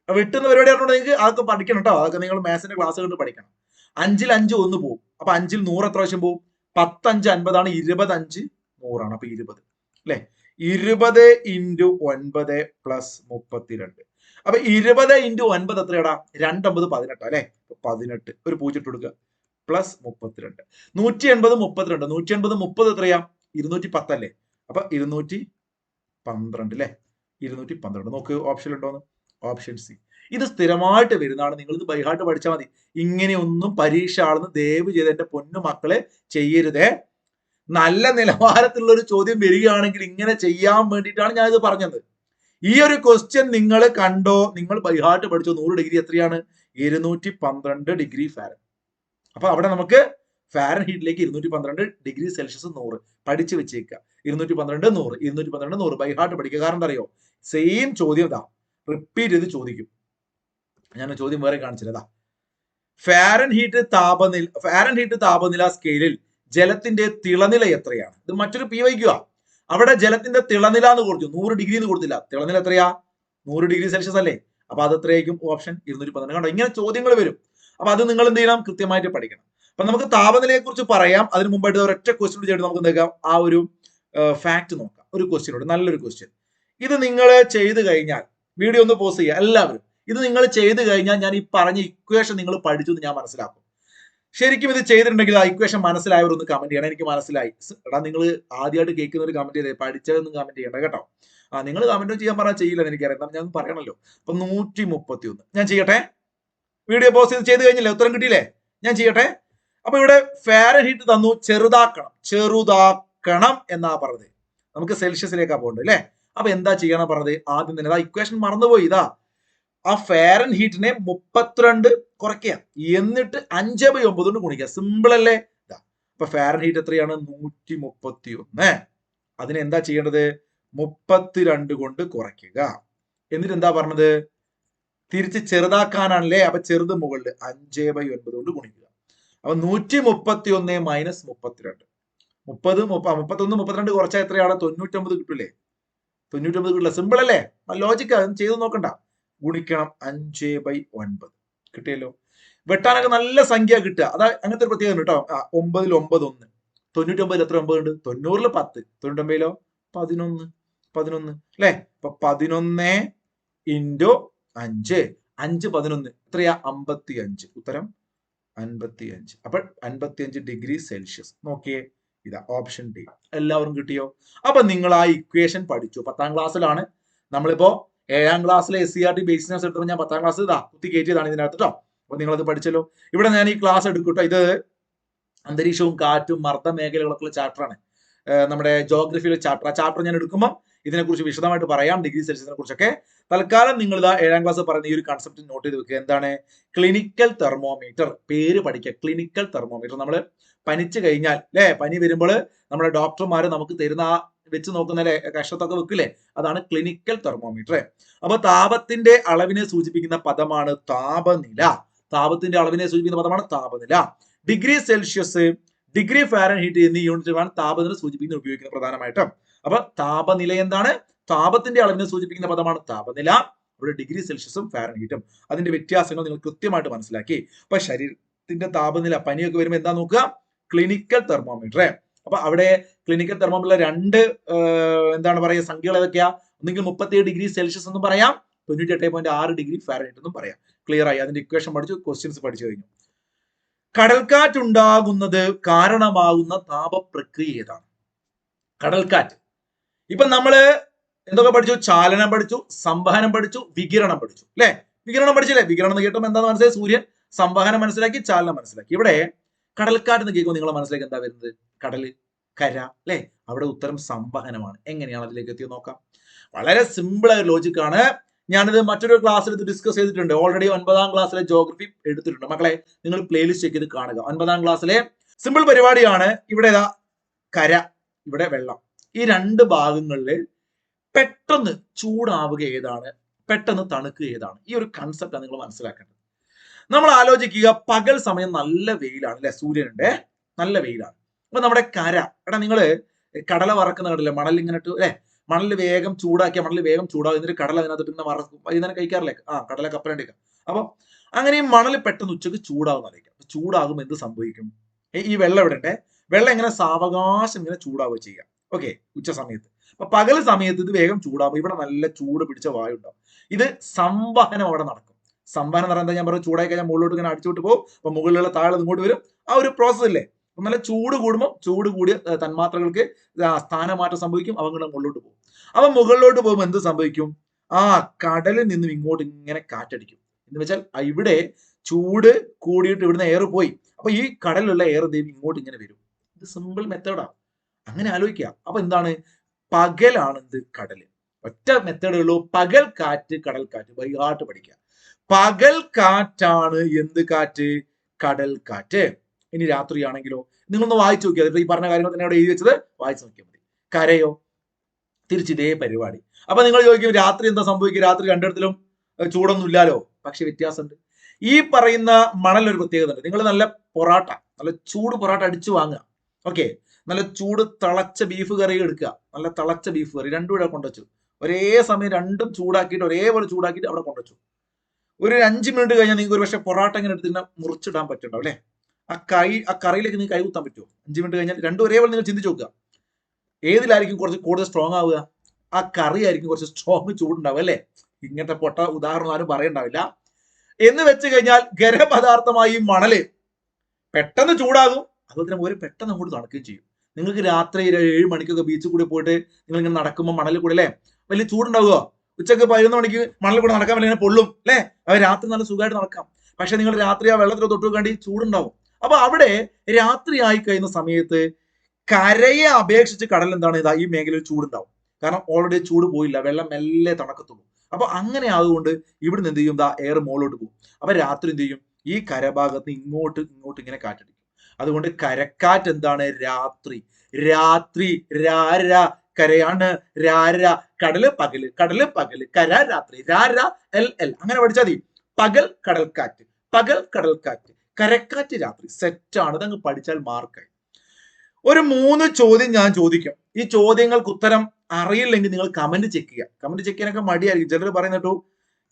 S1: വെട്ടുന്ന പരിപാടി പറഞ്ഞോണ്ട് നിങ്ങൾക്ക് അതൊക്കെ പഠിക്കണം കേട്ടോ. അതൊക്കെ നിങ്ങൾ മാത്സിന്റെ ക്ലാസ് കണ്ട് പഠിക്കണം. 5ൽ 5 ഒന്ന് പോകും. അപ്പൊ 5ൽ 100 എത്ര പ്രാവശ്യം പോകും? 10 5 50 25 100 അപ്പൊ 20 അല്ലെ. 20 × 9 പ്ലസ് 32. അപ്പൊ 20 × 9 എത്രയാടാ? 2 9 18 അല്ലെ. 18 ഒരു 0 ഇട്ട് കൊടുക്കുക, പ്ലസ് 32. 180 32. 180 30 എത്രയാ? 210 അല്ലേ. അപ്പൊ 212 അല്ലെ. 212 നോക്ക്, ഓപ്ഷൻ ഉണ്ടോന്ന്? Option C. ഇത് സ്ഥിരമായിട്ട് വരുന്നതാണ്. നിങ്ങൾ ഇത് ബൈഹാർട്ട് പഠിച്ചാൽ മതി. ഇങ്ങനെയൊന്നും പരീക്ഷ ആണെന്ന് ദയവ് ചെയ്ത് എന്റെ പൊന്നു മക്കളെ ചെയ്യരുതേ. നല്ല നിലവാരത്തിലുള്ള ഒരു ചോദ്യം വരികയാണെങ്കിൽ ഇങ്ങനെ ചെയ്യാൻ വേണ്ടിയിട്ടാണ് ഞാൻ ഇത് പറഞ്ഞത്. ഈ ഒരു ക്വസ്റ്റ്യൻ നിങ്ങൾ കണ്ടോ? നിങ്ങൾ ബൈഹാർട്ട് പഠിച്ചോ? 100 ഡിഗ്രി എത്രയാണ്? 212 ഡിഗ്രി ഫാരൻ. അപ്പൊ അവിടെ നമുക്ക് ഫാരൻഹീറ്റിലേക്ക് 212 ഡിഗ്രി സെൽഷ്യസ് 100 പഠിച്ചു വെച്ചേക്കുക. 212 100 212 100 ബൈഹാർട്ട് പഠിക്കുക. കാരണം എന്താ അറിയോ? സെയിം ചോദ്യം ഇതാ റിപ്പീറ്റ് ചെയ്ത് ചോദിക്കും. ഞാൻ ചോദ്യം വേറെ കാണിച്ചില്ല. ഫാരൻഹീറ്റ് താപനില സ്കെയിലിൽ ജലത്തിന്റെ തിളനില എത്രയാണ്? ഇത് മറ്റൊരു PYQ. അവിടെ ജലത്തിന്റെ തിളനില എന്ന് കൊടുത്തു, 100 ഡിഗ്രി എന്ന് കൊടുത്തില്ല. തിളനില എത്രയാ? 100 ഡിഗ്രി സെൽഷ്യസ് അല്ലേ. അപ്പൊ അത് എത്രയായിരിക്കും? ഓപ്ഷൻ 212. കണ്ടോ, ഇങ്ങനെ ചോദ്യങ്ങൾ വരും. അപ്പൊ അത് നിങ്ങൾ എന്ത് ചെയ്യണം? കൃത്യമായിട്ട് പഠിക്കണം. അപ്പൊ നമുക്ക് താപനിലയെ കുറിച്ച് പറയാം. അതിന് മുമ്പായിട്ട് ഒരൊറ്റ ക്വസ്റ്റ്യൻ ചെയ്തിട്ട് നമുക്ക് എന്താക്കാം? ആ ഒരു ഫാക്ട് നോക്കാം. ഒരു ക്വസ്റ്റ്യനോട്, നല്ലൊരു ക്വസ്റ്റ്യൻ. ഇത് നിങ്ങൾ ചെയ്ത് കഴിഞ്ഞാൽ വീഡിയോ ഒന്ന് പോസ് ചെയ്യുക എല്ലാവരും. ഇത് നിങ്ങൾ ചെയ്ത് കഴിഞ്ഞാൽ ഞാൻ ഈ പറഞ്ഞ ഇക്വേഷൻ നിങ്ങൾ പഠിച്ചു എന്ന് ഞാൻ മനസ്സിലാക്കും. ശരിക്കും ഇത് ചെയ്തിട്ടുണ്ടെങ്കിൽ ആ ഇക്വേഷൻ മനസ്സിലായവരൊന്ന് കമന്റ് ചെയ്യണം. എനിക്ക് മനസ്സിലായി. എടാ നിങ്ങൾ ആദ്യമായിട്ട് കേൾക്കുന്ന ഒരു കമന്റ് ചെയ്തേ, പഠിച്ചതെന്ന് കമന്റ് ചെയ്യണ്ട കേട്ടോ. നിങ്ങൾ കമന്റ് ചെയ്യാൻ പറഞ്ഞാൽ ചെയ്യില്ല എന്ന് എനിക്കറിയാം, എന്നാൽ ഞാൻ പറയണല്ലോ. അപ്പൊ 131 ഞാൻ ചെയ്യട്ടെ. വീഡിയോ പോസ്റ്റ് ചെയ്ത് കഴിഞ്ഞില്ലേ? ഉത്തരം കിട്ടിയില്ലേ? ഞാൻ ചെയ്യട്ടെ. അപ്പൊ ഇവിടെ ഫാരൻഹീറ്റ് തന്നു, ചെറുതാക്കണം എന്നാ പറഞ്ഞത്. നമുക്ക് സെൽഷ്യസിലേക്കാ പോകേണ്ടത് അല്ലെ? അപ്പൊ എന്താ ചെയ്യണം പറഞ്ഞത്? ആദ്യം തന്നെ ആ ഇക്വേഷൻ മറന്നുപോയി. ഇതാ ആ ഫാരൻഹീറ്റിനെ 32 കുറയ്ക്കുക, എന്നിട്ട് 5/9 കൊണ്ട് ഗുണിക്കുക. സിമ്പിൾ അല്ലേ? അപ്പൊ ഫാരൻഹീറ്റ് എത്രയാണ്? 131. അതിന് എന്താ ചെയ്യേണ്ടത്? 32 കൊണ്ട് കുറയ്ക്കുക. എന്നിട്ട് എന്താ പറഞ്ഞത്? തിരിച്ച് ചെറുതാക്കാനാണല്ലേ? അപ്പൊ ചെറുത് മുകളിൽ 5/9 കൊണ്ട് ഗുണിക്കുക. അപ്പൊ 131 മൈനസ് 32. 31 32 കുറച്ചാൽ എത്രയാണ്? 99 കിട്ടൂലേ? 99 കിട്ടില്ല. സിമ്പിൾ അല്ലേ? ലോജിക്ക് ചെയ്ത് നോക്കണ്ട. ഗുണിക്കണം 5/9. കിട്ടിയല്ലോ. വെട്ടാനൊക്കെ നല്ല സംഖ്യ കിട്ടുക. അതാ അങ്ങനത്തെ ഒരു പ്രത്യേകത കേട്ടോ. 9ൽ 9 1. 99 എത്ര 9 ഉണ്ട്? 90ൽ 10. 99ലോ 11 അല്ലെ? അപ്പൊ 11 ഇൻറ്റു 5. 5 11 എത്രയാ? 55. ഉത്തരം 55. അപ്പൊ 55 ഡിഗ്രി സെൽഷ്യസ്. നോക്കിയേ, ഇതാ ഓപ്ഷൻ ഡി. എല്ലാവരും കിട്ടിയോ? അപ്പൊ നിങ്ങൾ ആ ഇക്വേഷൻ പഠിച്ചു. 10ാം ക്ലാസ്സിലാണ്. നമ്മളിപ്പോ 7ാം ക്ലാസ്സിലെ SCERT ബേസിക്സ് എടുത്തപ്പോൾ ഞാൻ 10ാം ക്ലാസ് ഇതാ കുത്തി കയറ്റിയതാണ് ഇതിനകത്ത് കേട്ടോ. അപ്പൊ നിങ്ങളത് പഠിച്ചല്ലോ. ഇവിടെ ഞാൻ ഈ ക്ലാസ് എടുക്കും കേട്ടോ. ഇത് അന്തരീക്ഷവും കാറ്റും മർദ്ദ മേഖലകളൊക്കെ ചാപ്റ്ററാണ്. നമ്മുടെ ജോഗ്രഫിയിലെ ചാപ്റ്റർ. ആ ചാപ്റ്റർ ഞാൻ എടുക്കുമ്പോൾ ഇതിനെക്കുറിച്ച് വിശദമായിട്ട് പറയാം, ഡിഗ്രി സെൽഷ്യസിനെ കുറിച്ചൊക്കെ. തൽക്കാലം നിങ്ങൾ ഇതാ 7ാം ക്ലാസ് പറയുന്ന ഈ ഒരു കൺസെപ്റ്റ് നോട്ട് ചെയ്ത് വെക്കുക. എന്താണ്? Clinical thermometer. പേര് പഠിക്കുക, ക്ലിനിക്കൽ തെർമോമീറ്റർ. നമ്മൾ പനിച്ചു കഴിഞ്ഞാൽ അല്ലെ, പനി വരുമ്പോൾ നമ്മുടെ ഡോക്ടർമാര് നമുക്ക് തരുന്ന ആ വെച്ച് നോക്കുന്നല്ലേ, കഷത്തൊക്കെ വെക്കില്ലേ, അതാണ് ക്ലിനിക്കൽ തെർമോമീറ്റർ. അപ്പൊ താപത്തിന്റെ അളവിനെ സൂചിപ്പിക്കുന്ന പദമാണ് താപനില. താപത്തിന്റെ അളവിനെ സൂചിപ്പിക്കുന്ന പദമാണ് താപനില. ഡിഗ്രി സെൽഷ്യസ്, ഡിഗ്രി ഫാരൻഹീറ്റ് എന്നീ യൂണിറ്റുകളാണ് താപനില സൂചിപ്പിക്കുന്ന ഉപയോഗിക്കുന്നത് പ്രധാനമായിട്ടും. അപ്പൊ താപനില എന്താണ്? താപത്തിന്റെ അളവിനെ സൂചിപ്പിക്കുന്ന പദമാണ് താപനില. ഇവിടെ ഡിഗ്രി സെൽഷ്യസും ഫാരൻഹീറ്റും അതിന്റെ വ്യത്യാസങ്ങൾ നിങ്ങൾ കൃത്യമായിട്ട് മനസ്സിലാക്കി. അപ്പൊ ശരീരത്തിന്റെ താപനില പനിയൊക്കെ വരുമ്പോൾ എന്താ നോക്കുക? Clinical thermometer. അപ്പൊ അവിടെ ക്ലിനിക്കൽ തെർമോമീറ്ററിലെ 2 എന്താണ് പറയുക സംഖ്യകൾ ഏതൊക്കെയാ? ഒന്നെങ്കിൽ 37 ഡിഗ്രി സെൽഷ്യസ് എന്നും പറയാം, 98.6 ഡിഗ്രി ഫാരൻഹീറ്റ് എന്നും പറയാം. ക്ലിയർ ആയി? അതിന്റെ ഇക്വേഷൻ പഠിച്ചു, ക്വസ്റ്റ്യൻസ് പഠിച്ചു കഴിഞ്ഞു. കടൽക്കാറ്റുണ്ടാകുന്നത് കാരണമാകുന്ന താപപ്രക്രിയ ഏതാണ്? കടൽക്കാറ്റ്. ഇപ്പൊ നമ്മള് എന്തൊക്കെ പഠിച്ചു? ചാലനം പഠിച്ചു, സംവഹനം പഠിച്ചു, വികിരണം പഠിച്ചു അല്ലെ? വികിരണം പഠിച്ചില്ലേ? വികിരണം എന്ന് കേട്ടുമ്പോൾ എന്താണെന്ന് മനസ്സിലായി? സൂര്യൻ. സംവഹനം മനസ്സിലാക്കി, ചാലനം മനസ്സിലാക്കി. ഇവിടെ കടൽക്കാറ്റ് എന്ന് കേൾക്കുമ്പോൾ നിങ്ങളെ മനസ്സിലേക്ക് എന്താ വരുന്നത്? കടല്, കര അല്ലെ? അവിടെ ഉത്തരം സംവഹനമാണ്. എങ്ങനെയാണ് അതിലേക്ക് എത്തിയത് നോക്കാം. വളരെ സിമ്പിൾ ആയ ലോജിക് ആണ്. ഞാനിത് മറ്റൊരു ക്ലാസ്സിൽ ഇത് ഡിസ്കസ് ചെയ്തിട്ടുണ്ട്. ഓൾറെഡി 9ാം ക്ലാസ്സിലെ ജോഗ്രഫി എടുത്തിട്ടുണ്ട്. മക്കളെ നിങ്ങൾ പ്ലേലിസ്റ്റ് ചെക്ക് ചെയ്ത് കാണുക. 9ാം ക്ലാസ്സിലെ സിമ്പിൾ പരിപാടിയാണ്. ഇവിടെ കര, ഇവിടെ വെള്ളം. ഈ 2 ഭാഗങ്ങളിൽ പെട്ടെന്ന് ചൂടാവുക ഏതാണ്, പെട്ടെന്ന് തണുക്കുക ഏതാണ്? ഈ ഒരു കൺസെപ്റ്റാണ് നിങ്ങൾ മനസ്സിലാക്കേണ്ടത്. നമ്മൾ ആലോചിക്കുക, പകൽ സമയം നല്ല വെയിലാണ് അല്ലെ? സൂര്യനുണ്ട്, നല്ല വെയിലാണ്. അപ്പൊ നമ്മുടെ കര, എടാ നിങ്ങള് കടല വറക്കുന്ന കടല, മണൽ ഇങ്ങനെ ഇട്ട് അല്ലെ, മണൽ വേഗം ചൂടാക്കിയ മണൽ വേഗം ചൂടാകും, എന്നിട്ട് കടല അതിനകത്ത് പിന്നെ വറക്കും. വൈകുന്നേരം കഴിക്കാറില്ലേ? കടല കപ്പലണ്ടിക്ക. അപ്പൊ അങ്ങനെ ഈ മണൽ പെട്ടെന്ന് ഉച്ചക്ക് ചൂടാകുന്നറിയിക്കാം. ചൂടാകുമ്പോൾ എന്ത് സംഭവിക്കും? ഈ വെള്ളം ഇവിടെ ഉണ്ട്. വെള്ളം ഇങ്ങനെ സാവകാശം ഇങ്ങനെ ചൂടാവുക ചെയ്യാം. ഓക്കെ, ഉച്ച സമയത്ത്. അപ്പൊ പകൽ സമയത്ത് ഇത് വേഗം ചൂടാകുമ്പോൾ ഇവിടെ നല്ല ചൂട് പിടിച്ച വായു ഉണ്ടാവും. ഇത് സംവഹനം അവിടെ നടക്കും. സംവഹനം എന്ന് പറയുന്നത് ഞാൻ പറഞ്ഞു, ചൂടായി കഴിഞ്ഞാൽ മുകളിലോട്ട് ഇങ്ങനെ അടിച്ചോട്ട് പോകും. അപ്പൊ മുകളിലുള്ള താഴെ ഇങ്ങോട്ട് വരും. ആ ഒരു പ്രോസസ് ഇല്ലേ? നല്ല ചൂട് കൂടുമ്പോൾ ചൂട് കൂടിയ തന്മാത്രകൾക്ക് സ്ഥാനമാറ്റം സംഭവിക്കും, അവങ്ങളുടെ മുകളിലോട്ട് പോകും. അപ്പൊ മുകളിലോട്ട് പോകുമ്പോൾ എന്ത് സംഭവിക്കും? കടലിൽ നിന്നും ഇങ്ങോട്ട് ഇങ്ങനെ കാറ്റടിക്കും. എന്ന് വെച്ചാൽ ഇവിടെ ചൂട് കൂടിയിട്ട് ഇവിടുന്ന് എയർ പോയി. അപ്പൊ ഈ കടലിലുള്ള എയർ ദേവി ഇങ്ങോട്ട് ഇങ്ങനെ വരും. ഇത് സിമ്പിൾ മെത്തേഡാണ്. അങ്ങനെ ആലോചിക്കുക. അപ്പൊ എന്താണ്? പകലാണ് എന്ത്? കടല്. ഒറ്റ മെത്തേഡേ ഉള്ളൂ, പകൽ കാറ്റ്, കടൽ കാറ്റ്. വൈകാട്ട് പഠിക്കുക. പകൽ കാറ്റാണ് എന്ത് കാറ്റ്? കടൽ കാറ്റ്. ഇനി രാത്രിയാണെങ്കിലോ? നിങ്ങളൊന്ന് വായിച്ചു നോക്കിയാൽ ഈ പറഞ്ഞ കാര്യങ്ങൾ തന്നെ അവിടെ എഴുതി വെച്ചത് വായിച്ചു നോക്കിയാൽ മതി. കരയോ? തിരിച്ചിതേ പരിപാടി. അപ്പൊ നിങ്ങൾ ചോദിക്കും, രാത്രി എന്താ സംഭവിക്കുക? രാത്രി രണ്ടിടത്തിലും ചൂടൊന്നും ഇല്ലാലോ. പക്ഷെ വ്യത്യാസമുണ്ട്. ഈ പറയുന്ന മണൽ ഒരു പ്രത്യേകത ഉണ്ട്. നിങ്ങൾ നല്ല പൊറാട്ട, നല്ല ചൂട് പൊറാട്ട അടിച്ചു വാങ്ങുക. ഓക്കെ, നല്ല ചൂട് തിളച്ച ബീഫ് കറി എടുക്കുക. നല്ല തിളച്ച ബീഫ് കറി 2 ഇവിടെ കൊണ്ടുവച്ചു. ഒരേ സമയം 2ഉം ചൂടാക്കിയിട്ട് ഒരേപോലെ ചൂടാക്കിയിട്ട് അവിടെ കൊണ്ടുവച്ചു. ഒരു 5 മിനിറ്റ് കഴിഞ്ഞാൽ നിങ്ങൾക്ക് ഒരു പക്ഷേ പൊറാട്ട ഇങ്ങനെ എടുത്ത് മുറിച്ചിടാൻ പറ്റുണ്ടാവും അല്ലെ? ആ കറിയിലേക്ക് നിങ്ങൾക്ക് കൈ കുത്താൻ പറ്റുമോ? 5 മിനിറ്റ് കഴിഞ്ഞാൽ 2 ഒരേപോലെ നിങ്ങൾ ചിന്തിച്ചു നോക്കുക. ഏതിലായിരിക്കും കുറച്ച് കൂടുതൽ സ്ട്രോങ് ആവുക? ആ കറി ആയിരിക്കും കുറച്ച് സ്ട്രോങ് ചൂടുണ്ടാവുക അല്ലെ? ഇങ്ങനത്തെ പൊട്ട ഉദാഹരണം ആരും പറയണ്ടാവില്ല. എന്ന് വെച്ച് കഴിഞ്ഞാൽ ഖരപദാർത്ഥമായി മണല് പെട്ടെന്ന് ചൂടാകും, അതുപോലെ തന്നെ ഒരു പെട്ടെന്ന് അങ്ങോട്ട് തണുക്കുകയും ചെയ്യും. നിങ്ങൾക്ക് രാത്രി 7 മണിക്കൊക്കെ ബീച്ചിൽ കൂടി പോയിട്ട് നിങ്ങൾ ഇങ്ങനെ നടക്കുമ്പോൾ മണലിൽ കൂടെ അല്ലേ വലിയ ചൂടുണ്ടാവുക. ഉച്ചക്ക് 11 മണിക്ക് മണലിൽ കൂടെ നടക്കാൻ വലിയ പൊള്ളും അല്ലെ, അത് രാത്രി നല്ല സുഖമായിട്ട് നടക്കാം. പക്ഷെ നിങ്ങൾ രാത്രി ആ വെള്ളത്തിൽ തൊട്ട് കണ്ടി ചൂടുണ്ടാവും. അപ്പൊ അവിടെ രാത്രി ആയി കഴിയുന്ന സമയത്ത് കരയെ അപേക്ഷിച്ച് കടൽ എന്താണ്, ഇതാ ഈ മേഖലയിൽ ചൂടുണ്ടാവും. കാരണം ഓൾറെഡി ചൂട് പോയില്ല, വെള്ളം മെല്ലെ തണക്കത്തുള്ളൂ. അപ്പൊ അങ്ങനെ ആയതുകൊണ്ട് ഇവിടുന്ന് എന്ത് ചെയ്യും, ദാ എയർ മുകളിലോട്ട് പോകും. അപ്പൊ രാത്രി എന്ത് ചെയ്യും, ഈ കരഭാഗത്ത് ഇങ്ങോട്ട് ഇങ്ങോട്ട് ഇങ്ങനെ കാറ്റടിക്കും. അതുകൊണ്ട് കരക്കാറ്റ് എന്താണ്, രാത്രി. രാത്രി രാര കരയാണ്, രാര കടല് പകല്, കടല് പകല്, കര രാത്രി, രാര എൽ എൽ അങ്ങനെ പഠിച്ചാൽ മതി. പകൽ കടൽക്കാറ്റ്, പകൽ കടൽക്കാറ്റ്, കരക്കാറ്റ് രാത്രി. സെറ്റാണ്, ഇതങ്ങ് പഠിച്ചാൽ മാർക്കായി. ഒരു 3 ചോദ്യം ഞാൻ ചോദിക്കും. ഈ ചോദ്യങ്ങൾക്ക് ഉത്തരം അറിയില്ലെങ്കിൽ നിങ്ങൾ കമന്റ് ചെക്ക് ചെയ്യുക. കമന്റ് ചെക്ക് ചെയ്യാനൊക്കെ മടിയായിരിക്കും. ചിലർ പറയുന്നിട്ടു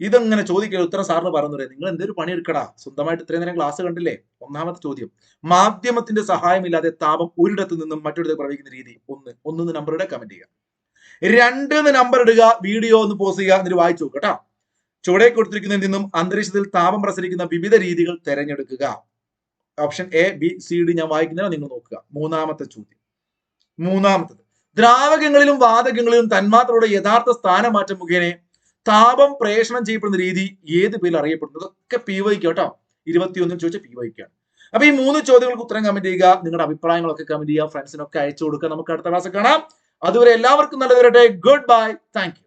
S1: ഇതങ്ങനെ ചോദിക്കുക, ഉത്തരം സാറിന് പറഞ്ഞു. നിങ്ങൾ എന്തൊരു പണിയെടുക്കടാ, സ്വന്തമായിട്ട് ഇത്രയും നേരം ക്ലാസ് കണ്ടില്ലേ. ഒന്നാമത്തെ ചോദ്യം, മാധ്യമത്തിന്റെ സഹായമില്ലാതെ താപം ഒരിടത്ത് നിന്നും മറ്റൊരിടത്ത് പ്രവഹിക്കുന്ന രീതി. ഒന്ന് നമ്പറുടെ കമന്റ് ചെയ്യുക. 2 നമ്പർ ഇടുക, വീഡിയോ ഒന്ന് പോസ് ചെയ്യുക, എന്നിട്ട് വായിച്ചു നോക്കുക കേട്ടോ. ചുവടെ കൊടുത്തിരിക്കുന്നതിൽ നിന്നും അന്തരീക്ഷത്തിൽ താപം പ്രസരിക്കുന്ന വിവിധ രീതികൾ തിരഞ്ഞെടുക്കുക. Option A B C D ഞാൻ വായിക്കുന്നതിന് നിങ്ങൾ നോക്കുക. മൂന്നാമത്തെ ചോദ്യം, മൂന്നാമത്തത്, ദ്രാവകങ്ങളിലും വാതകങ്ങളിലും തന്മാത്രയുടെ യഥാർത്ഥ സ്ഥാനമാറ്റം മുഖേന താപം പ്രേഷണം ചെയ്യപ്പെടുന്ന രീതി ഏത് പേരിൽ അറിയപ്പെടുന്നത്? ഇതൊക്കെ PYQ കേട്ടോ. 21 ചോദിച്ച PYQ ആണ്. അപ്പൊ ഈ 3 ചോദ്യങ്ങൾക്ക് ഉത്തരം കമന്റ് ചെയ്യുക, നിങ്ങളുടെ അഭിപ്രായങ്ങളൊക്കെ കമന്റ് ചെയ്യുക, ഫ്രണ്ട്സിനൊക്കെ അയച്ചു കൊടുക്കുക. നമുക്ക് അടുത്ത ക്ലാസ് കാണാം. അതുവരെ എല്ലാവർക്കും നല്ലത് വരട്ടെ. Good bye, thank you.